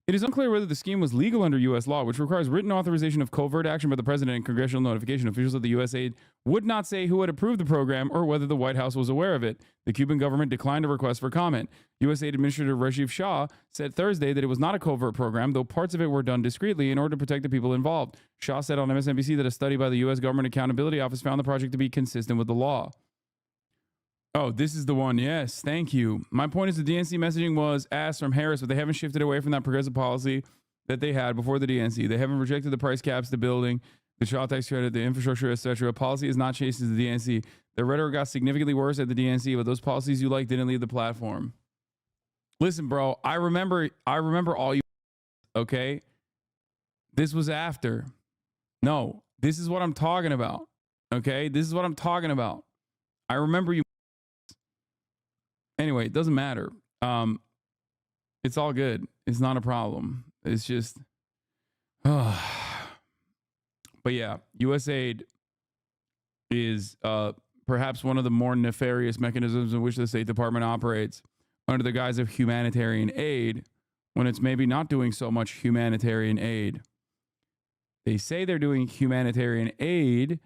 S1: It is unclear whether the scheme was legal under U.S. law, which requires written authorization of covert action by the president and congressional notification. Officials of the USAID would not say who had approved the program or whether the White House was aware of it. The Cuban government declined a request for comment. USAID Administrator Rajiv Shah said Thursday that it was not a covert program, though parts of it were done discreetly in order to protect the people involved. Shah said on MSNBC that a study by the U.S. Government Accountability Office found the project to be consistent with the law. Oh, this is the one. Yes, thank you. My point is the DNC messaging was asked from Harris, but they haven't shifted away from that progressive policy that they had before the DNC. They haven't rejected the price caps, the building, the child tax credit, the infrastructure, etc. Policy is not chased as the DNC. The rhetoric got significantly worse at the DNC, but those policies you like didn't leave the platform. Listen, bro, I remember all you, okay? This was after. No, this is what I'm talking about, okay? This is what I'm talking about. I remember you. Anyway, it doesn't matter. It's all good. It's not a problem. It's just, but yeah, USAID is perhaps one of the more nefarious mechanisms in which the State Department operates under the guise of humanitarian aid when it's maybe not doing so much humanitarian aid. They say they're doing humanitarian aid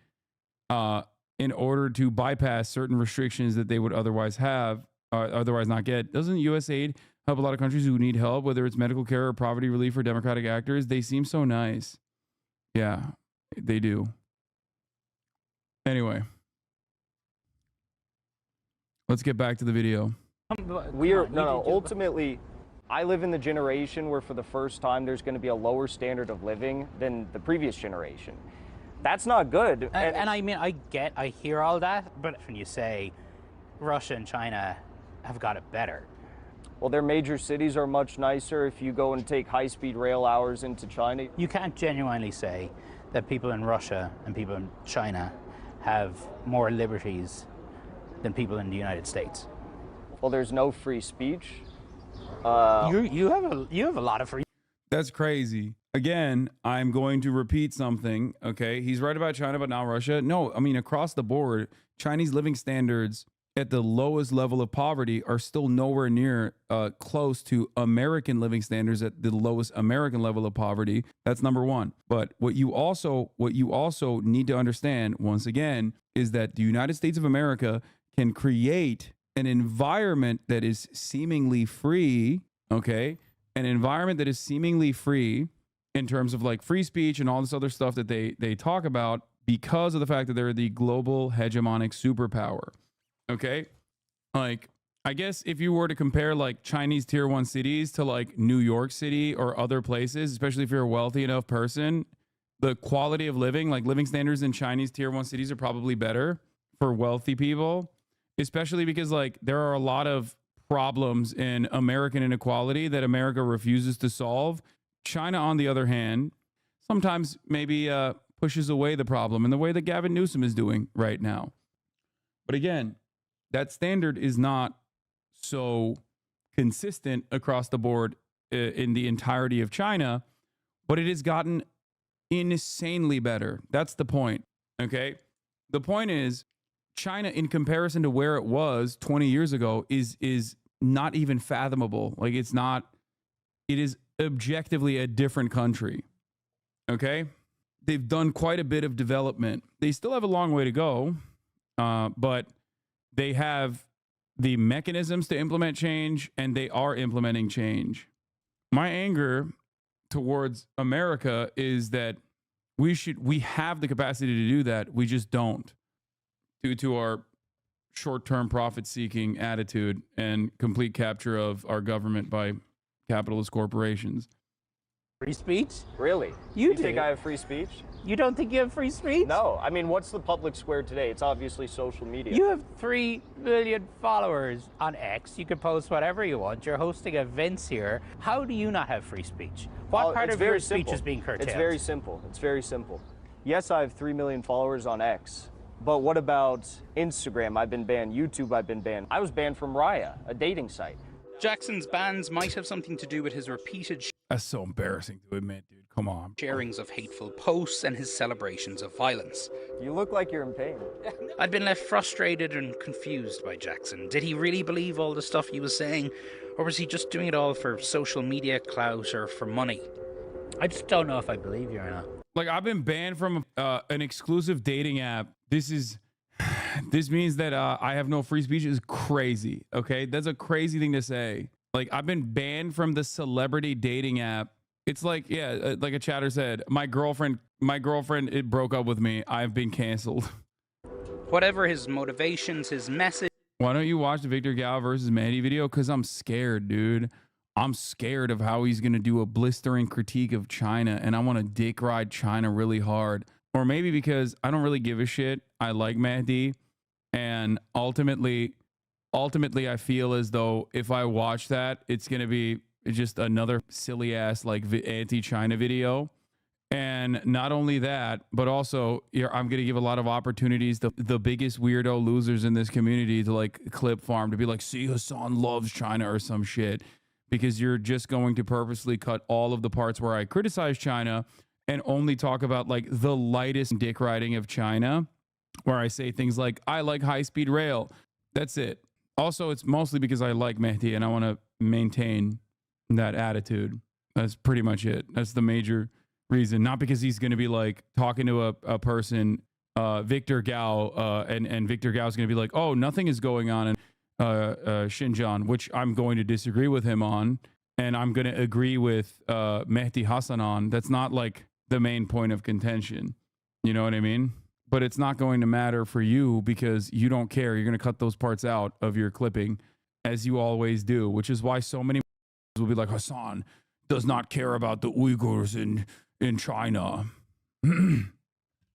S1: in order to bypass certain restrictions that they would otherwise have. Otherwise not get. Doesn't USAID help a lot of countries who need help, whether it's medical care or poverty relief for democratic actors? They seem so nice. Yeah, they do. Anyway, let's get back to the video.
S13: Ultimately, I live in the generation where for the first time there's going to be a lower standard of living than the previous generation. That's not good.
S5: And I mean, I hear all that, but when you say Russia and China have got it better.
S13: Well, their major cities are much nicer. If you go and take high-speed rail hours into China,
S5: you can't genuinely say that people in Russia and people in China have more liberties than people in the United States.
S13: Well, there's no free speech.
S5: You have a lot of free.
S1: That's crazy. Again, I'm going to repeat something. Okay, he's right about China, but not Russia. No, I mean across the board, Chinese living standards at the lowest level of poverty are still nowhere near close to American living standards at the lowest American level of poverty. That's number one. But what you also need to understand, once again, is that the United States of America can create an environment that is seemingly free, okay? An environment that is seemingly free in terms of like free speech and all this other stuff that they talk about because of the fact that they're the global hegemonic superpower. Okay, like I guess if you were to compare like Chinese tier 1 cities to like New York City or other places, especially if you're a wealthy enough person, the quality of living, like living standards in Chinese tier 1 cities are probably better for wealthy people, especially because like there are a lot of problems in American inequality that America refuses to solve. China, on the other hand, sometimes maybe pushes away the problem in the way that Gavin Newsom is doing right now. But again, that standard is not so consistent across the board in the entirety of China, but it has gotten insanely better. That's the point, okay? The point is China, in comparison to where it was 20 years ago, is not even fathomable. Like it is objectively a different country, okay? They've done quite a bit of development. They still have a long way to go, but they have the mechanisms to implement change, and they are implementing change. My anger towards America is that we have the capacity to do that. We just don't, due to our short-term profit-seeking attitude and complete capture of our government by capitalist corporations.
S5: Free speech?
S13: Really? You think I have free speech?
S5: You don't think you have free speech?
S13: No. I mean, what's the public square today? It's obviously social media.
S5: You have 3 million followers on X. You can post whatever you want. You're hosting events here. How do you not have free speech? What part of your speech is being curtailed?
S13: It's very simple. It's very simple. Yes, I have 3 million followers on X. But what about Instagram? I've been banned. YouTube, I've been banned. I was banned from Raya, a dating site.
S5: Jackson's bans might have something to do with his repeated
S1: That's so embarrassing to admit, dude. Come on.
S5: Sharings of hateful posts and his celebrations of violence.
S13: You look like you're in pain.
S5: I'd been left frustrated and confused by Jackson. Did he really believe all the stuff he was saying, or was he just doing it all for social media clout or for money?
S23: I just don't know if I believe you or not.
S1: Like, I've been banned from an exclusive dating app. This means that I have no free speech is crazy. Okay, that's a crazy thing to say. Like, I've been banned from the celebrity dating app. It's like, yeah, like a chatter said, my girlfriend, it broke up with me. I've been canceled.
S5: Whatever his motivations, his message.
S1: Why don't you watch the Victor Gao versus Mandy video? Because I'm scared, dude. I'm scared of how he's going to do a blistering critique of China, and I want to dick ride China really hard. Or maybe because I don't really give a shit. I like Mahdi, and ultimately I feel as though if I watch that, it's going to be just another silly ass like anti-China video. And not only that, but also I'm going to give a lot of opportunities to the biggest weirdo losers in this community to like clip farm, to be like, see, Hasan loves China or some shit, because you're just going to purposely cut all of the parts where I criticize China and only talk about like the lightest dick riding of China, where I say things like, I like high-speed rail. That's it. Also, it's mostly because I like Mehdi and I want to maintain that attitude. That's pretty much it. That's the major reason. Not because he's going to be like talking to a person, Victor Gao, and Victor Gao is going to be like, oh, nothing is going on in Xinjiang, which I'm going to disagree with him on. And I'm going to agree with Mehdi Hasan on. That's not like the main point of contention. You know what I mean? But it's not going to matter for you because you don't care. You're going to cut those parts out of your clipping, as you always do, which is why so many will be like, Hasan does not care about the Uyghurs in China.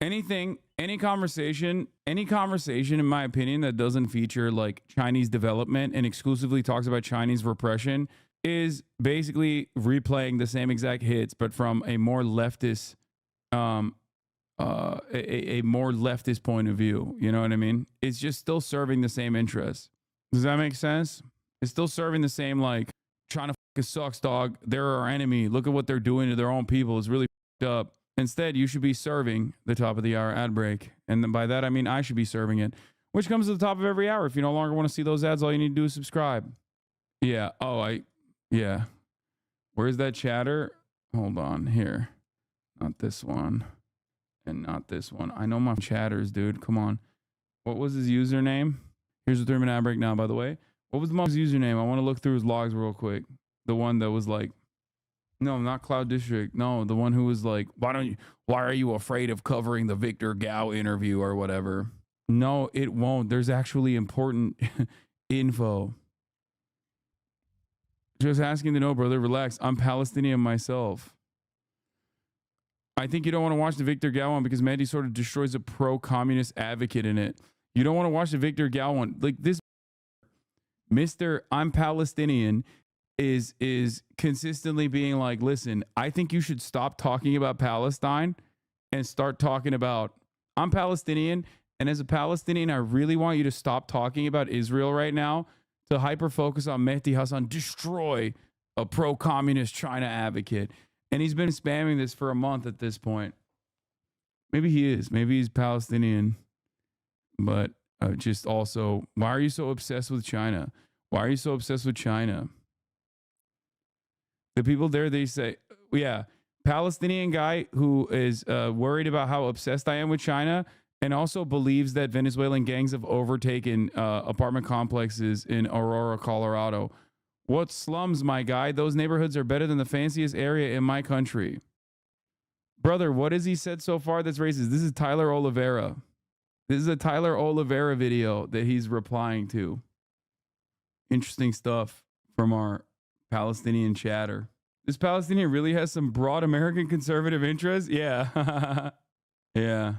S1: Any conversation, in my opinion, that doesn't feature like Chinese development and exclusively talks about Chinese repression is basically replaying the same exact hits, but from a more leftist, a more leftist point of view. You know what I mean? It's just still serving the same interests. Does that make sense? It's still serving the same, like, China sucks, dog. They're our enemy. Look at what they're doing to their own people. It's really up. Instead, you should be serving the top of the hour ad break. And then by that, I mean I should be serving it, which comes to the top of every hour. If you no longer want to see those ads, all you need to do is subscribe. Yeah. Yeah. Where's that chatter? Hold on. Here. Not this one. And not this one. I know my chatters, dude. Come on. What was his username? Here's the 3-minute ad break now, by the way. What was the mom's username? I want to look through his logs real quick. The one that was like, no, not Cloud District. No, the one who was like, why are you afraid of covering the Victor Gao interview or whatever? No, it won't. There's actually important info. Just asking to know, brother. Relax. I'm Palestinian myself. I think you don't want to watch the Victor Gao one because Mehdi sort of destroys a pro-communist advocate in it. You don't want to watch the Victor Gao one. Like this Mr. I'm Palestinian is consistently being like, listen, I think you should stop talking about Palestine and start talking about, I'm Palestinian, and as a Palestinian, I really want you to stop talking about Israel right now to hyper-focus on Mehdi Hasan, destroy a pro-communist China advocate. And he's been spamming this for a month at this point. Maybe he is. Maybe he's Palestinian. But just also, why are you so obsessed with China? Why are you so obsessed with China? The people there, they say, yeah, Palestinian guy who is worried about how obsessed I am with China and also believes that Venezuelan gangs have overtaken apartment complexes in Aurora, Colorado. What slums, my guy? Those neighborhoods are better than the fanciest area in my country. Brother, what has he said so far that's racist? This is Tyler Oliveira. This is a Tyler Oliveira video that he's replying to. Interesting stuff from our Palestinian chatter. This Palestinian really has some broad American conservative interests? Yeah. Yeah.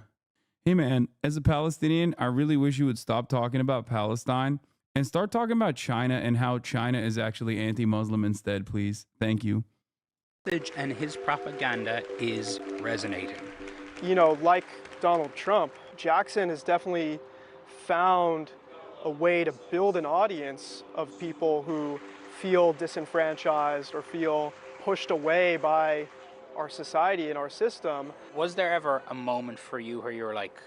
S1: Hey, man, as a Palestinian, I really wish you would stop talking about Palestine and start talking about China and how China is actually anti-Muslim instead, please. Thank you.
S5: And his propaganda is resonating.
S11: You know, like Donald Trump, Jackson has definitely found a way to build an audience of people who feel disenfranchised or feel pushed away by our society and our system.
S5: Was there ever a moment for you where you were like,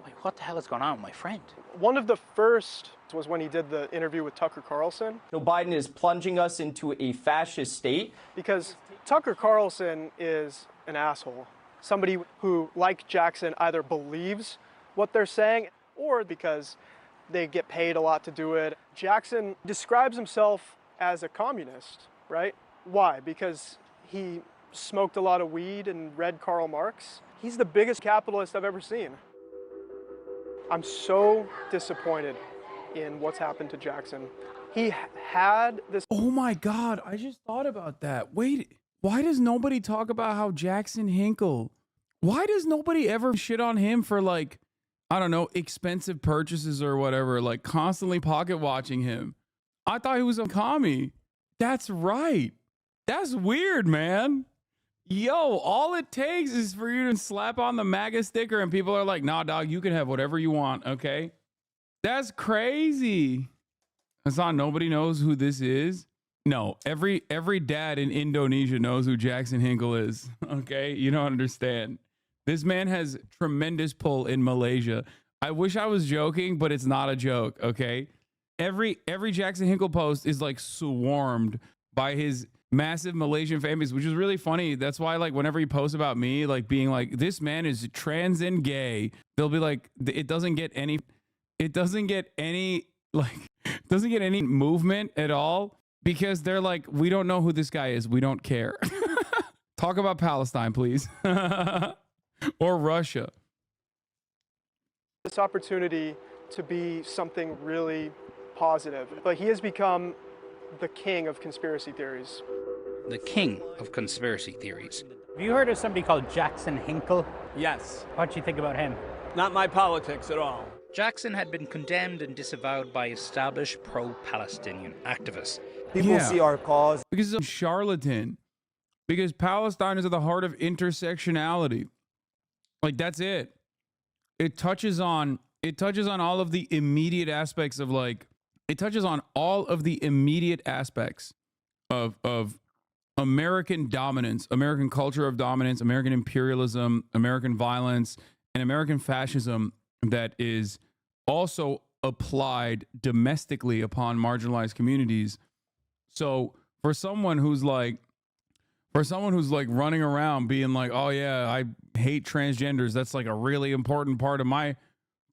S5: Wait, what the hell is going on with my friend?
S11: One of the first was when he did the interview with Tucker Carlson.
S15: Joe Biden is plunging us into a fascist state.
S11: Because Tucker Carlson is an asshole. Somebody who, like Jackson, either believes what they're saying or because they get paid a lot to do it. Jackson describes himself as a communist, right? Why? Because he smoked a lot of weed and read Karl Marx. He's the biggest capitalist I've ever seen. I'm so disappointed in what's happened to Jackson. He had this.
S1: Oh my God, I just thought about that. Wait, why does nobody talk about how Jackson Hinkle, why does nobody ever shit on him for, like, I don't know, expensive purchases or whatever, like constantly pocket watching him? I thought he was a commie. That's right. That's weird, man. Yo, all it takes is for you to slap on the MAGA sticker and people are like, nah, dog, you can have whatever you want, okay? That's crazy. Hasan, nobody knows who this is? No, every dad in Indonesia knows who Jackson Hinkle is, okay? You don't understand. This man has tremendous pull in Malaysia. I wish I was joking, but it's not a joke, okay? Every Jackson Hinkle post is like swarmed by his massive Malaysian famous, which is really funny. That's why, like, whenever he posts about me, like being like, this man is trans and gay, they'll be like, it doesn't get any movement at all because they're like, we don't know who this guy is. We don't care. Talk about Palestine, please. Or Russia.
S11: This opportunity to be something really positive, but he has become the king of conspiracy theories.
S5: The king of conspiracy theories.
S23: Have you heard of somebody called Jackson Hinkle?
S24: Yes.
S23: What do you think about him?
S24: Not my politics at all.
S5: Jackson had been condemned and disavowed by established pro-Palestinian activists.
S1: People see our cause because he's a charlatan. Because Palestine is at the heart of intersectionality. Like, that's it. It touches on all of the immediate aspects of, like, it touches on all of the immediate aspects of American dominance, American culture of dominance, American imperialism, American violence, and American fascism that is also applied domestically upon marginalized communities. So for someone who's like running around being like, oh yeah, I hate transgenders, that's like a really important part of my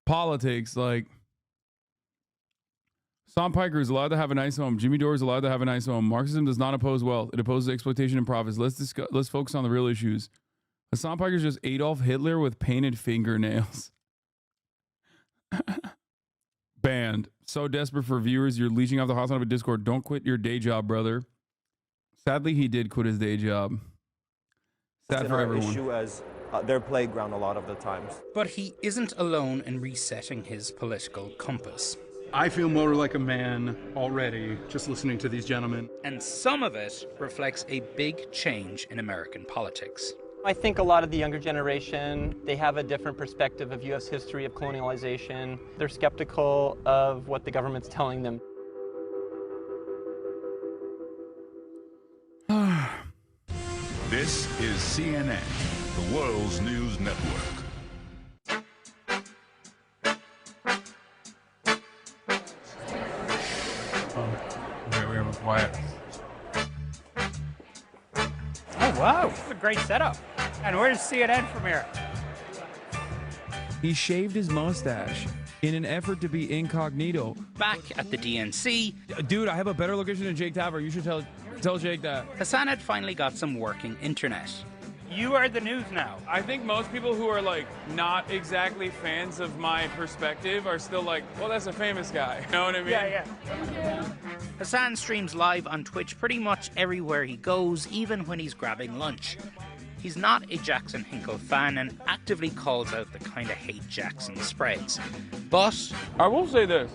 S1: politics. Like, Sam Piker is allowed to have a nice home. Jimmy Dore is allowed to have a nice home. Marxism does not oppose wealth. It opposes exploitation and profits. Let's focus on the real issues. Hasan Piker is just Adolf Hitler with painted fingernails. Banned. So desperate for viewers, you're leeching off the Hasanabi Discord. Don't quit your day job, brother. Sadly, he did quit his day job. Sad for everyone.
S16: Issue as their playground a lot of the times.
S5: But he isn't alone in resetting his political compass.
S17: I feel more like a man already just listening to these gentlemen.
S5: And some of it reflects a big change in American politics.
S24: I think a lot of the younger generation, they have a different perspective of U.S. history of colonialization. They're skeptical of what the government's telling them.
S19: This is CNN, the world's news network.
S20: We have a quiet.
S23: Oh, wow. This is a great setup. And where's CNN from here?
S1: He shaved his mustache in an effort to be incognito.
S5: Back at the DNC.
S1: Dude, I have a better location than Jake Tapper. You should tell Jake that.
S5: Hasan had finally got some working internet.
S23: You are the news now.
S1: I think most people who are like not exactly fans of my perspective are still like, well, that's a famous guy. You know what I mean?
S23: Yeah.
S5: Hasan streams live on Twitch pretty much everywhere he goes, even when he's grabbing lunch. He's not a Jackson Hinkle fan and actively calls out the kind of hate Jackson spreads. But
S18: I will say this.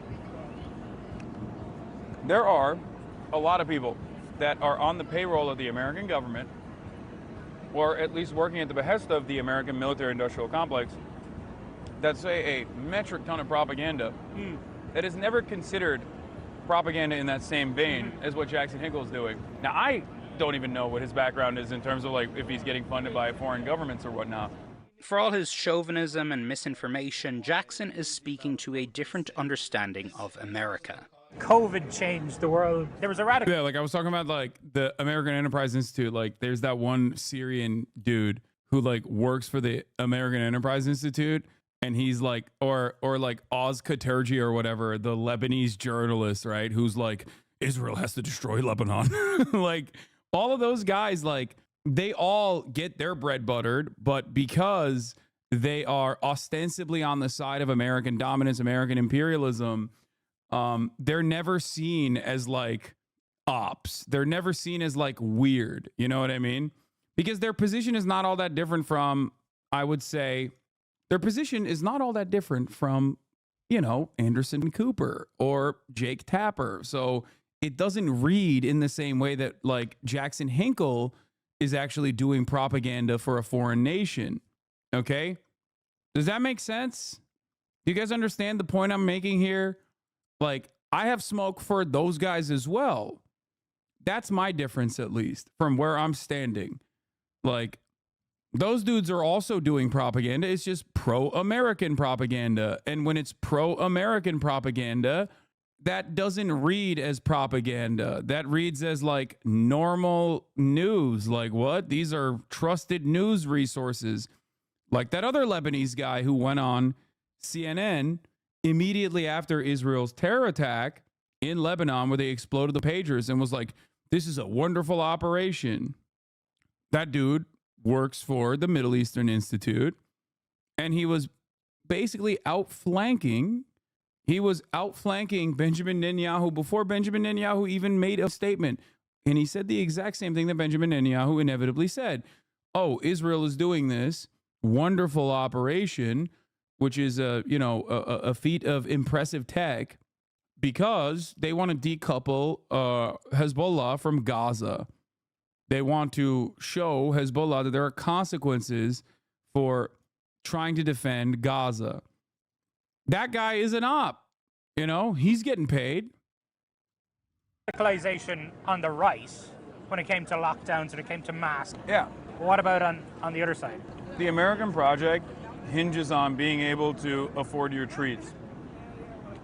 S18: There are a lot of people that are on the payroll of the American government, or at least working at the behest of the American military-industrial complex, that say a metric ton of propaganda that is never considered propaganda in that same vein as what Jackson Hinkle is doing. Now, I don't even know what his background is in terms of like if he's getting funded by foreign governments or whatnot.
S5: For all his chauvinism and misinformation, Jackson is speaking to a different understanding of America.
S2: COVID changed the world. There was a radical...
S1: Yeah, like I was talking about, like the American Enterprise Institute. Like there's that one Syrian dude who like works for the American Enterprise Institute, and he's like, or like Oz Katerji or whatever, the Lebanese journalist, right? Who's like, Israel has to destroy Lebanon. Like all of those guys, like they all get their bread buttered, but because they are ostensibly on the side of American dominance, American imperialism, they're never seen as like ops. They're never seen as like weird. You know what I mean? Because their position is not all that different from, I would say, their position is not all that different from, you know, Anderson Cooper or Jake Tapper. So it doesn't read in the same way that like Jackson Hinkle is actually doing propaganda for a foreign nation. Okay? Does that make sense? Do you guys understand the point I'm making here? Like, I have smoke for those guys as well. That's my difference, at least, from where I'm standing. Like, those dudes are also doing propaganda. It's just pro-American propaganda. And when it's pro-American propaganda, that doesn't read as propaganda. That reads as, like, normal news. Like, what? These are trusted news resources. Like that other Lebanese guy who went on CNN immediately after Israel's terror attack in Lebanon, where they exploded the pagers, and was like, this is a wonderful operation. That dude works for the Middle Eastern Institute, and he was basically outflanking. He was outflanking Benjamin Netanyahu before Benjamin Netanyahu even made a statement. And he said the exact same thing that Benjamin Netanyahu inevitably said. Oh, Israel is doing this wonderful operation, which is a feat of impressive tech, because they want to decouple Hezbollah from Gaza. They want to show Hezbollah that there are consequences for trying to defend Gaza. That guy is an op. You know, he's getting paid.
S2: Radicalization on the right when it came to lockdowns, when it came to masks.
S18: Yeah.
S2: What about on the other side?
S18: The American project hinges on being able to afford your treats.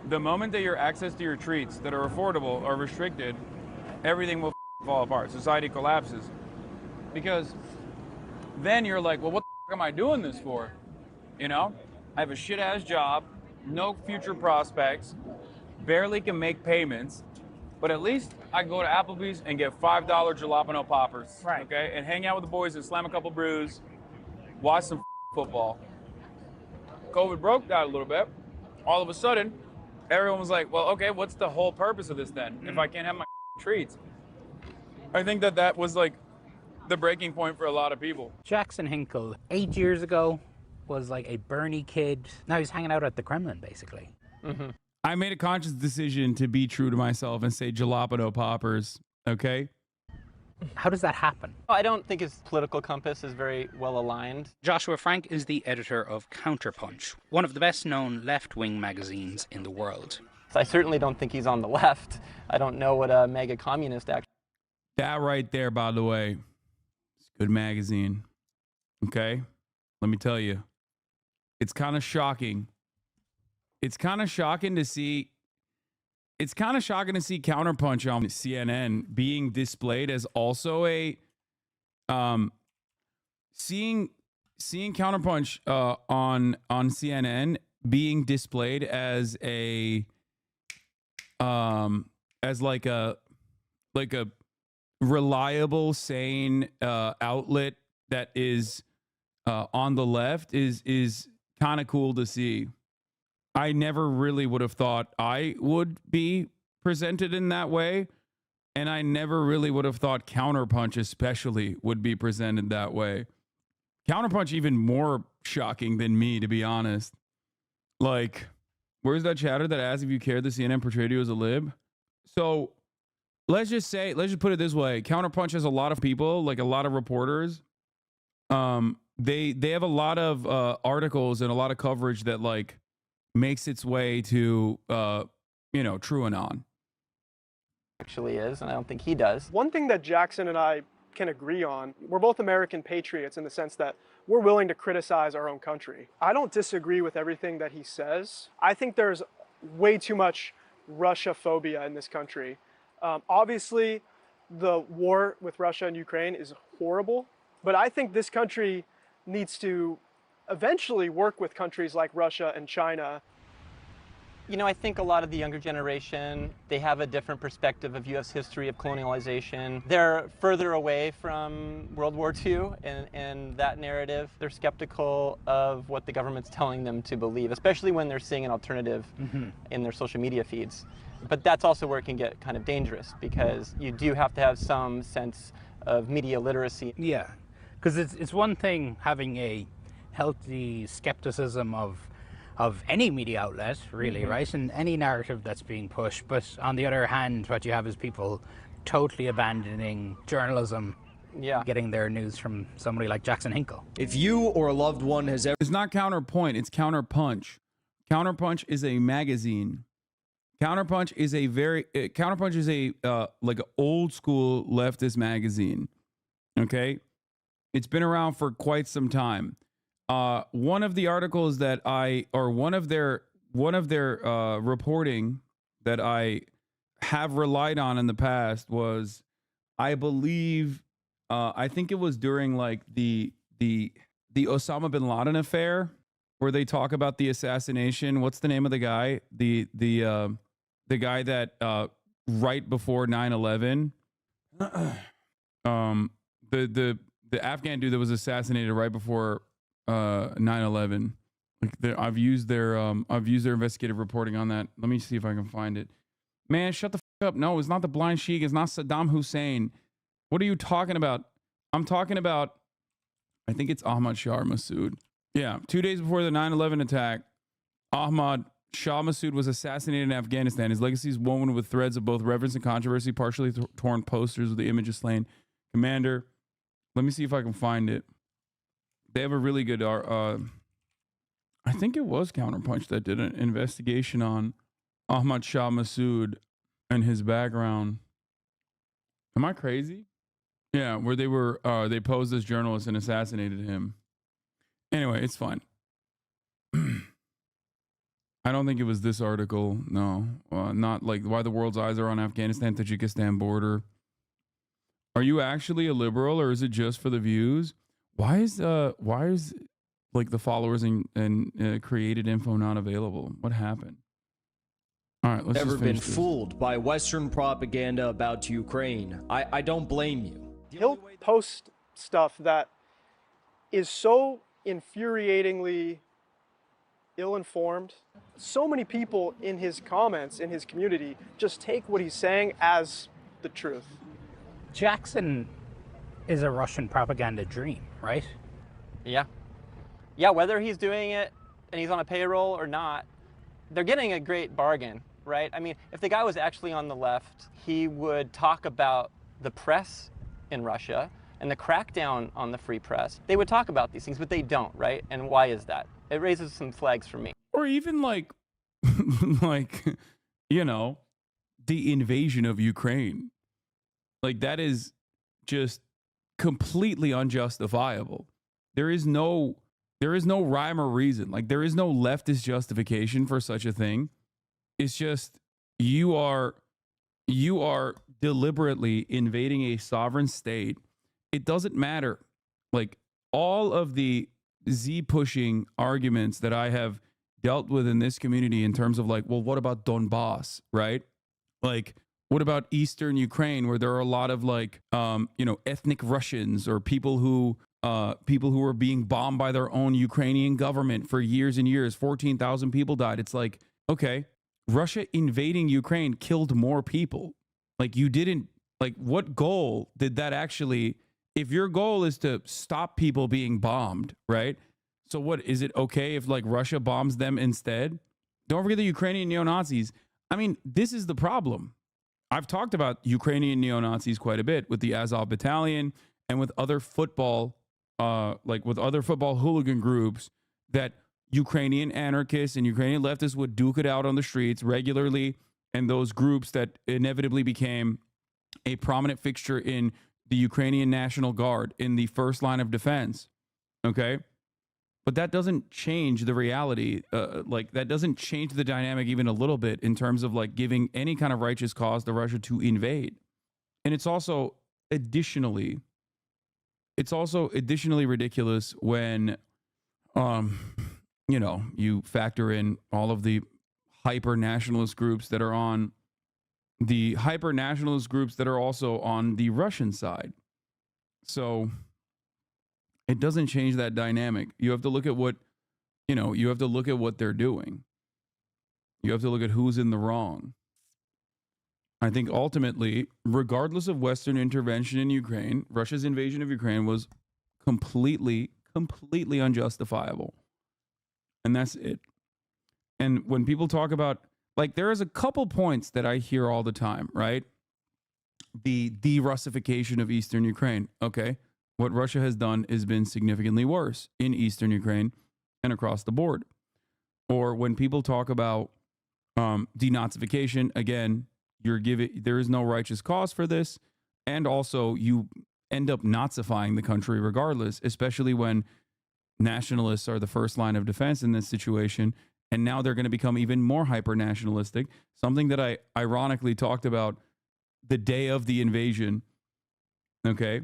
S18: The moment that your access to your treats that are affordable are restricted, everything will fall apart. Society collapses. Because then you're like, well, what the am I doing this for? You know, I have a shit-ass job, no future prospects, barely can make payments, but at least I can go to Applebee's and get $5 jalapeno poppers,
S2: right?
S18: Okay, and hang out with the boys and slam a couple brews, watch some football. COVID broke that a little bit. All of a sudden, everyone was like, well, okay, what's the whole purpose of this then? If I can't have my treats. I think that was like the breaking point for a lot of people.
S23: Jackson Hinkle, 8 years ago, was like a Bernie kid. Now he's hanging out at the Kremlin, basically.
S1: Mm-hmm. I made a conscious decision to be true to myself and say jalapeno poppers, okay?
S23: How does that happen?
S24: I don't think his political compass is very well aligned.
S5: Joshua Frank is the editor of Counterpunch, one of the best-known left-wing magazines in the world.
S24: I certainly don't think he's on the left. I don't know what a mega communist actually...
S1: That right there, by the way, it's a good magazine, okay? Let me tell you, it's kind of shocking. It's kind of shocking to see Counterpunch on CNN being displayed as also a seeing Counterpunch on CNN being displayed as a as like a reliable, sane outlet that is on the left is kind of cool to see. I never really would have thought I would be presented in that way. And I never really would have thought Counterpunch especially would be presented that way. Counterpunch even more shocking than me, to be honest. Like, where's that chatter that asks if you cared the CNN portrayed you as a lib? So let's just put it this way. Counterpunch has a lot of people, like a lot of reporters. They have a lot of articles and a lot of coverage that like makes its way to TrueAnon.
S24: Actually is, and I don't think he does.
S11: One thing that Jackson and I can agree on, we're both American patriots in the sense that we're willing to criticize our own country. I don't disagree with everything that he says. I think there's way too much Russia phobia in this country. Obviously, the war with Russia and Ukraine is horrible, but I think this country needs to eventually work with countries like Russia and China.
S24: You know, I think a lot of the younger generation, they have a different perspective of U.S. history of colonialization. They're further away from World War II and that narrative. They're skeptical of what the government's telling them to believe, especially when they're seeing an alternative in their social media feeds. But that's also where it can get kind of dangerous, because you do have to have some sense of media literacy.
S23: Yeah, because it's one thing having a healthy skepticism of any media outlet, really, right? And any narrative that's being pushed. But on the other hand, what you have is people totally abandoning journalism, getting their news from somebody like Jackson Hinkle.
S15: If you or a loved one has ever...
S1: It's not Counterpoint, it's Counterpunch. Counterpunch is a magazine. Counterpunch is a Counterpunch is a like an old school leftist magazine. Okay? It's been around for quite some time. One of the articles that one of their reporting that I have relied on in the past was, I believe, I think it was during like the Osama bin Laden affair, where they talk about the assassination. What's the name of the guy? The guy that right before 9/11, the Afghan dude that was assassinated right before 9/11. Like I've used their investigative reporting on that. Let me see if I can find it. Man, shut the fuck up. No, it's not the Blind Sheik. It's not Saddam Hussein. What are you talking about? I'm talking about, I think it's Ahmad Shah Massoud. Yeah, 2 days before the 9/11 attack, Ahmad Shah Massoud was assassinated in Afghanistan. His legacy is woven with threads of both reverence and controversy, partially torn posters with the image of slain commander. Let me see if I can find it. They have a really good, I think it was Counterpunch that did an investigation on Ahmad Shah Massoud and his background. Am I crazy? Yeah, where they posed as journalists and assassinated him. Anyway, it's fine. I don't think it was this article. No, not like why the world's eyes are on Afghanistan-Tajikistan border. Are you actually a liberal, or is it just for the views? Why is like the followers and created info not available? What happened? All right, let's
S15: Ever
S1: just
S15: been
S1: finish this.
S15: fooled by Western propaganda about Ukraine? I don't blame you.
S11: He'll post stuff that is so infuriatingly ill-informed. So many people in his comments, in his community, just take what he's saying as the truth.
S23: Jackson is a Russian propaganda dream, right?
S24: Yeah. Yeah, whether he's doing it and he's on a payroll or not, they're getting a great bargain, right? I mean, if the guy was actually on the left, he would talk about the press in Russia and the crackdown on the free press. They would talk about these things, but they don't, right? And why is that? It raises some flags for me.
S1: Or even like, like, you know, the invasion of Ukraine. Like, that is just completely unjustifiable. There is no rhyme or reason. Like, there is no leftist justification for such a thing. It's just you are deliberately invading a sovereign state. It doesn't matter. Like, all of the Z pushing arguments that I have dealt with in this community in terms of like, well, what about Donbass, right? Like, what about Eastern Ukraine, where there are a lot of like, ethnic Russians or people who are being bombed by their own Ukrainian government for years and years. 14,000 people died. It's like, okay, Russia invading Ukraine killed more people. Like, you didn't, like, what goal did that actually, if your goal is to stop people being bombed, right? So what, is it okay if like Russia bombs them instead? Don't forget the Ukrainian neo-Nazis. I mean, this is the problem. I've talked about Ukrainian neo-Nazis quite a bit with the Azov Battalion and with other football, hooligan groups that Ukrainian anarchists and Ukrainian leftists would duke it out on the streets regularly. And those groups that inevitably became a prominent fixture in the Ukrainian National Guard in the first line of defense. Okay. But that doesn't change the reality. Like that doesn't change the dynamic even a little bit in terms of like giving any kind of righteous cause to Russia to invade. And it's also additionally ridiculous when, you factor in all of the hyper nationalist groups that are on the hyper nationalist groups that are also on the Russian side. So it doesn't change that dynamic. You have to look at what, you have to look at what they're doing. You have to look at who's in the wrong. I think ultimately, regardless of Western intervention in Ukraine, Russia's invasion of Ukraine was completely unjustifiable. And that's it. And when people talk about, like, there is a couple points that I hear all the time, right? The de-Russification of Eastern Ukraine. Okay. What Russia has done has been significantly worse in Eastern Ukraine and across the board. Or when people talk about denazification, again, there is no righteous cause for this. And also you end up Nazifying the country regardless, especially when nationalists are the first line of defense in this situation. And now they're going to become even more hyper nationalistic. Something that I ironically talked about the day of the invasion. Okay.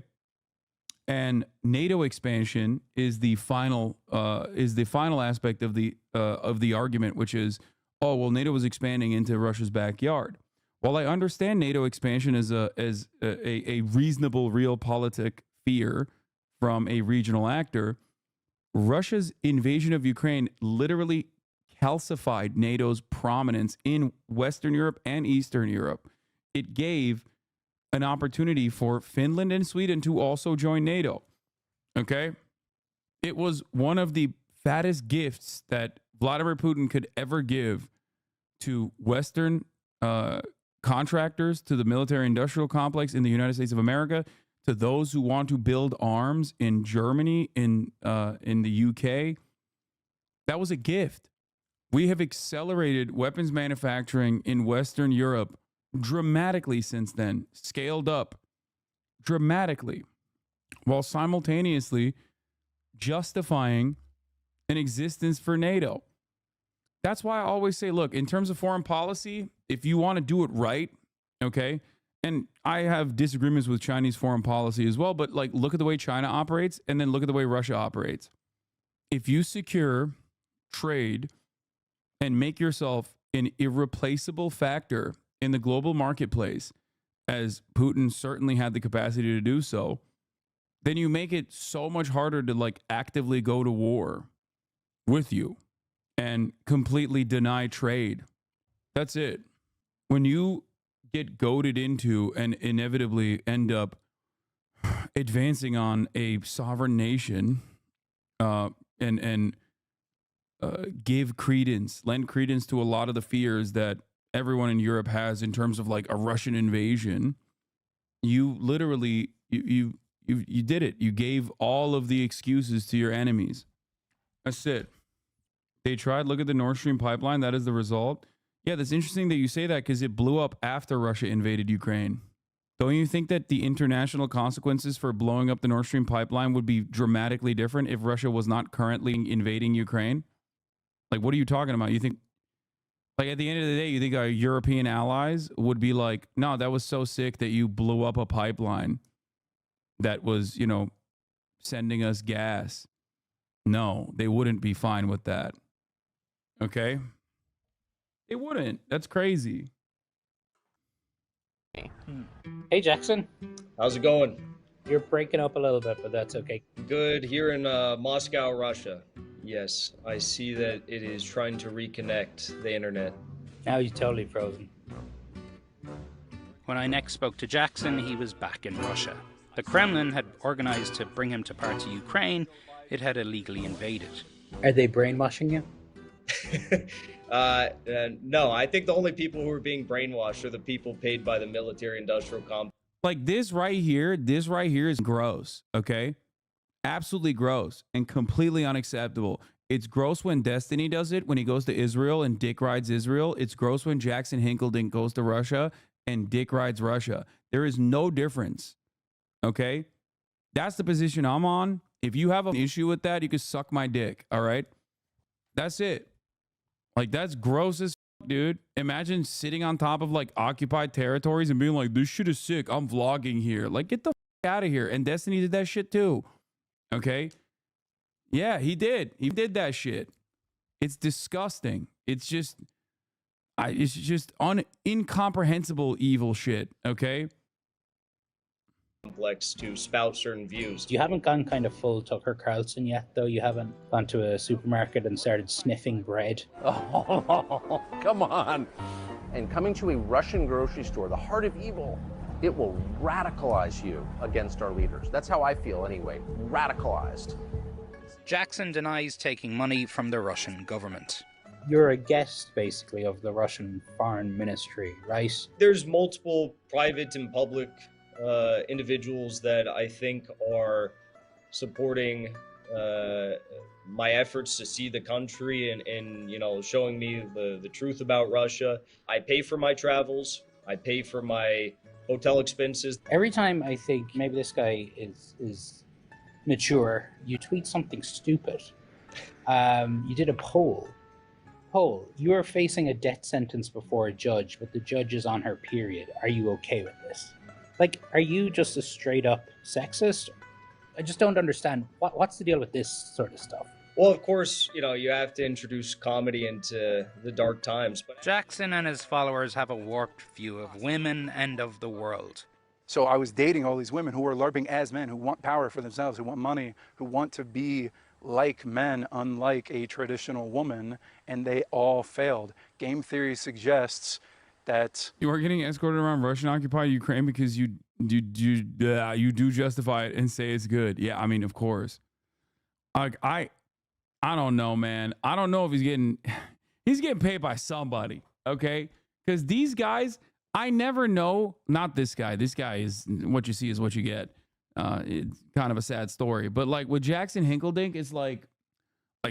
S1: And NATO expansion is the final aspect of the argument, which is, oh, well, NATO was expanding into Russia's backyard. While I understand NATO expansion as a reasonable realpolitik fear from a regional actor, Russia's invasion of Ukraine literally calcified NATO's prominence in Western Europe and Eastern Europe. It gave an opportunity for Finland and Sweden to also join NATO. Okay? It was one of the fattest gifts that Vladimir Putin could ever give to Western contractors, to the military industrial complex in the United States of America, to those who want to build arms in Germany, in the UK. That was a gift. We have accelerated weapons manufacturing in Western Europe dramatically since then, scaled up dramatically, while simultaneously justifying an existence for NATO. That's why I always say, look, in terms of foreign policy, if you want to do it right, okay, and I have disagreements with Chinese foreign policy as well, but like look at the way China operates and then look at the way Russia operates. If you secure trade and make yourself an irreplaceable factor in the global marketplace, as Putin certainly had the capacity to do so, then you make it so much harder to like actively go to war with you and completely deny trade. That's it. When you get goaded into and inevitably end up advancing on a sovereign nation and lend credence to a lot of the fears that everyone in Europe has in terms of like a Russian invasion, you literally, you did it. You gave all of the excuses to your enemies. That's it. They tried, look at the Nord Stream pipeline. That is the result. Yeah, that's interesting that you say that because it blew up after Russia invaded Ukraine. Don't you think that the international consequences for blowing up the Nord Stream pipeline would be dramatically different if Russia was not currently invading Ukraine? Like, what are you talking about? You think, like, at the end of the day, you think our European allies would be like, no, that was so sick that you blew up a pipeline that was, sending us gas. No, they wouldn't be fine with that. Okay? They wouldn't. That's crazy.
S5: Hey, Jackson.
S15: How's it going?
S5: You're breaking up a little bit, but that's okay.
S15: Good. Here in Moscow, Russia. Yes, I see that it is trying to reconnect the internet.
S5: Now he's totally frozen. When I next spoke to Jackson, he was back in Russia. The Kremlin had organized to bring him to parts of Ukraine it had illegally invaded. Are they brainwashing you?
S15: No, I think the only people who are being brainwashed are the people paid by the military-industrial complex.
S1: Like this right here is gross, okay? Absolutely gross and completely unacceptable. It's gross when Destiny does it, when he goes to Israel and dick rides Israel. It's gross when Jackson Hinkledink goes to Russia and dick rides Russia. There is no difference, okay? That's the position I'm on. If you have an issue with that, you can suck my dick. All right. That's it. Like, that's gross as fuck, dude. Imagine sitting on top of like occupied territories and being like, this shit is sick. I'm vlogging here. Like, get the fuck out of here. And Destiny did that shit too. Okay. Yeah, he did. He did that shit. It's disgusting. It's just incomprehensible evil shit. Okay.
S6: Complex to spout certain views.
S5: You haven't gone kind of full Tucker Carlson yet, though. You haven't gone to a supermarket and started sniffing bread.
S7: Oh, come on. And coming to a Russian grocery store, the heart of evil, it will radicalize you against our leaders. That's how I feel anyway, radicalized.
S5: Jackson denies taking money from the Russian government. You're a guest, basically, of the Russian foreign ministry, right?
S6: There's multiple private and public individuals that I think are supporting my efforts to see the country and you know, showing me the truth about Russia. I pay for my travels. I pay for my hotel expenses.
S5: Every time I think maybe this guy is mature, you tweet something stupid. You did a poll. You are facing a death sentence before a judge, but the judge is on her period. Are you okay with this? Like, are you just a straight up sexist? I just don't understand. What's the deal with this sort of stuff?
S6: Well, of course, you know, you have to introduce comedy into the dark times. But
S5: Jackson and his followers have a warped view of women and of the world.
S17: So I was dating all these women who were LARPing as men, who want power for themselves, who want money, who want to be like men, unlike a traditional woman, and they all failed. Game theory suggests that
S1: you are getting escorted around Russian-occupied Ukraine because you do justify it and say it's good. Yeah, I mean, of course. I don't know, man. I don't know if he's getting paid by somebody, okay? Because these guys, I never know. Not this guy. This guy is what you see is what you get. It's kind of a sad story, but like with Jackson Hinkledink, it's like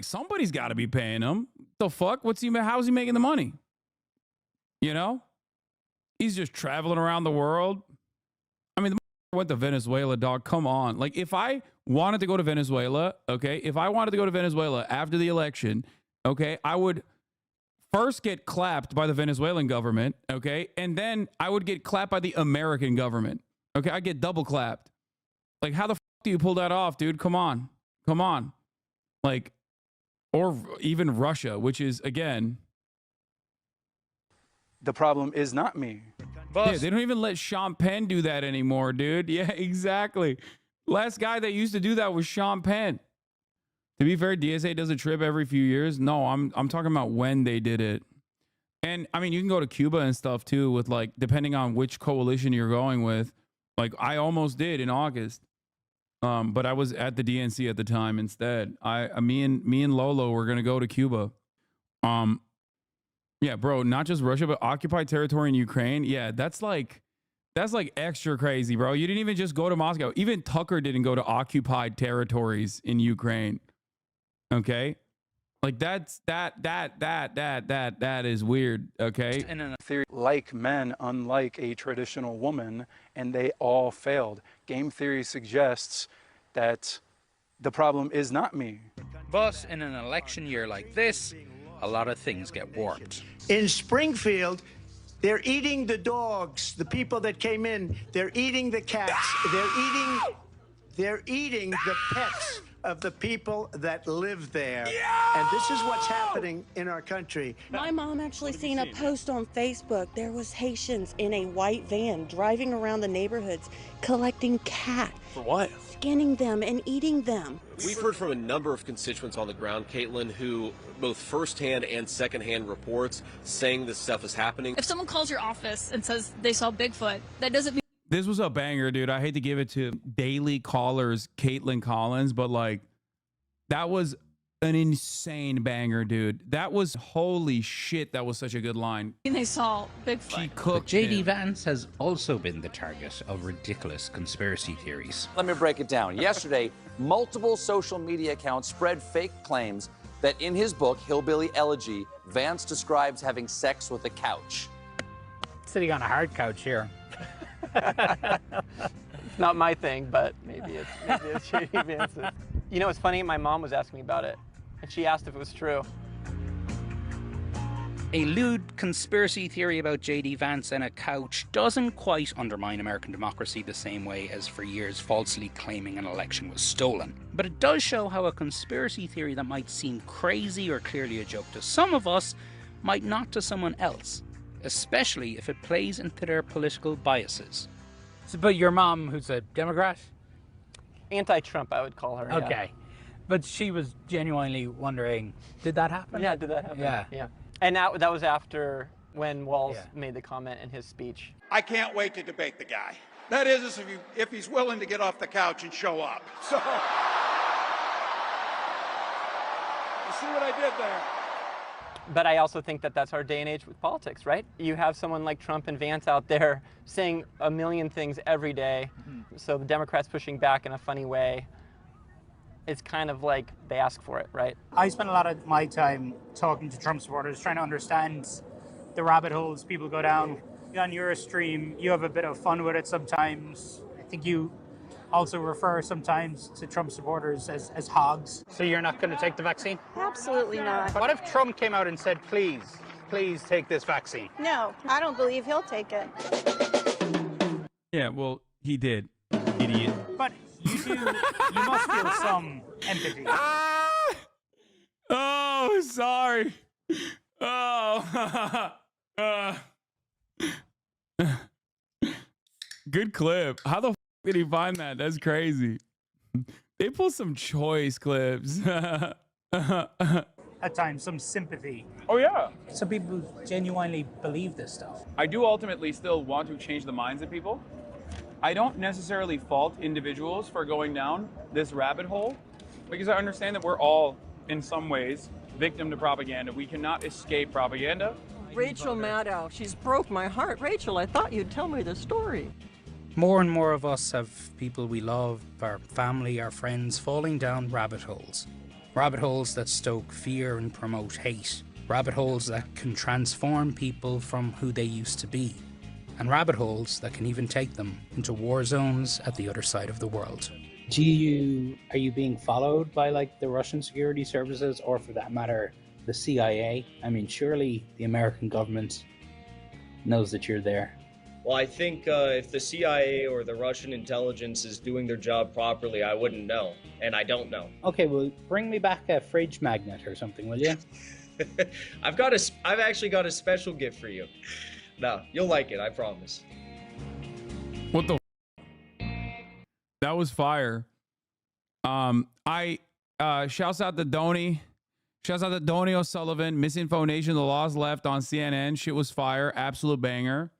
S1: somebody's got to be paying him. The fuck? How's he making the money? You know, he's just traveling around the world. I mean, the went to Venezuela, dog. Come on. Like, if I wanted to go to Venezuela, okay, if I wanted to go to Venezuela after the election, okay, I would first get clapped by the Venezuelan government, okay, and then I would get clapped by the American government. Okay, I get double clapped. Like, how the fuck do you pull that off, dude? Come on. Like, or even Russia, which is, again,
S17: the problem is not me.
S1: Yeah, they don't even let Sean Penn do that anymore, dude. Yeah, exactly. Last guy that used to do that was Sean Penn. To be fair, DSA does a trip every few years. No, I'm talking about when they did it. And I mean, you can go to Cuba and stuff too, with like, depending on which coalition you're going with. Like, I almost did in August. But I was at the DNC at the time instead. Me and Lolo were gonna go to Cuba. Yeah, bro, not just Russia, but occupied territory in Ukraine. Yeah, that's like extra crazy, bro. You didn't even just go to Moscow. Even Tucker didn't go to occupied territories in Ukraine. Okay? Like, that is weird, okay?
S17: In a theory, like men, unlike a traditional woman, and they all failed. Game theory suggests that the problem is not me.
S5: But in an election year like this, a lot of things get warped.
S9: In Springfield, they're eating the dogs, the people that came in. They're eating the cats. They're eating the pets of the people that live there. And this is what's happening in our country.
S10: My mom actually seen a post on Facebook. There was Haitians in a white van driving around the neighborhoods collecting cats.
S21: For what?
S10: Skinning them and eating them.
S21: We've heard from a number of constituents on the ground, Caitlin, who both firsthand and secondhand reports saying this stuff is happening.
S22: If someone calls your office and says they saw Bigfoot, that doesn't mean...
S1: This was a banger, dude. I hate to give it to daily callers Caitlin Collins, but like, that was an insane banger, dude. That was, holy shit, that was such a good line.
S22: they saw Bigfoot.
S1: She cooked
S5: J.D.
S1: him.
S5: Vance has also been the target of ridiculous conspiracy theories.
S25: Let me break it down. Yesterday, multiple social media accounts spread fake claims that in his book, Hillbilly Elegy, Vance describes having sex with a couch.
S23: Sitting on a hard couch here.
S24: It's not my thing, but maybe it's J.D. Vance's. You know, it's funny, my mom was asking me about it, and she asked if it was true.
S5: A lewd conspiracy theory about J.D. Vance and a couch doesn't quite undermine American democracy the same way as for years falsely claiming an election was stolen. But it does show how a conspiracy theory that might seem crazy or clearly a joke to some of us might not to someone else, especially if it plays into their political biases.
S23: So, but your mom, who's a Democrat?
S24: Anti-Trump, I would call her. Yeah.
S23: Okay. But she was genuinely wondering, did that happen?
S24: Yeah, did that happen?
S23: Yeah.
S24: Yeah. And that was after when Walz made the comment in his speech.
S3: I can't wait to debate the guy. That is, if he's willing to get off the couch and show up. So, you see what I did there?
S24: But I also think that that's our day and age with politics, right? You have someone like Trump and Vance out there saying a million things every day. So the Democrats pushing back in a funny way. It's kind of like they ask for it, right?
S2: I spend a lot of my time talking to Trump supporters, trying to understand the rabbit holes people go down. On your stream, you have a bit of fun with it sometimes. I think you also refer sometimes to Trump supporters as hogs.
S23: So you're not going to take the vaccine?
S4: Absolutely not.
S23: What if Trump came out and said, please take this vaccine?
S4: No, I don't believe he'll take it.
S1: Yeah, well, he did, idiot.
S2: But you must feel some empathy.
S1: Oh, sorry. Oh. Good clip. How the did he find that? That's crazy. They pull some choice clips.
S2: At times, some sympathy.
S8: Oh, yeah.
S2: Some people genuinely believe this stuff.
S18: I do ultimately still want to change the minds of people. I don't necessarily fault individuals for going down this rabbit hole because I understand that we're all, in some ways, victim to propaganda. We cannot escape propaganda.
S12: Rachel Maddow, she's broke my heart. Rachel, I thought you'd tell me the story.
S5: More and more of us have people we love, our family, our friends, falling down rabbit holes. Rabbit holes that stoke fear and promote hate. Rabbit holes that can transform people from who they used to be. And rabbit holes that can even take them into war zones at the other side of the world.
S23: Are you being followed by like the Russian security services, or for that matter, the CIA? I mean, surely the American government knows that you're there.
S13: Well, I think if the CIA or the Russian intelligence is doing their job properly, I wouldn't know, and I don't know.
S23: Okay, well, bring me back a fridge magnet or something, will you?
S13: I've actually got a special gift for you. No, you'll like it, I promise.
S1: What the? That was fire. I shouts out to Donny. Shouts out to Donny O'Sullivan. MisinfoNation, The Law's Left on CNN. Shit was fire. Absolute banger.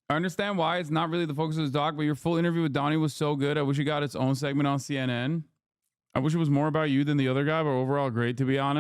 S1: I understand why it's not really the focus of this doc, but your full interview with Donnie was so good. I wish it got its own segment on CNN. I wish it was more about you than the other guy, but overall great, to be honest.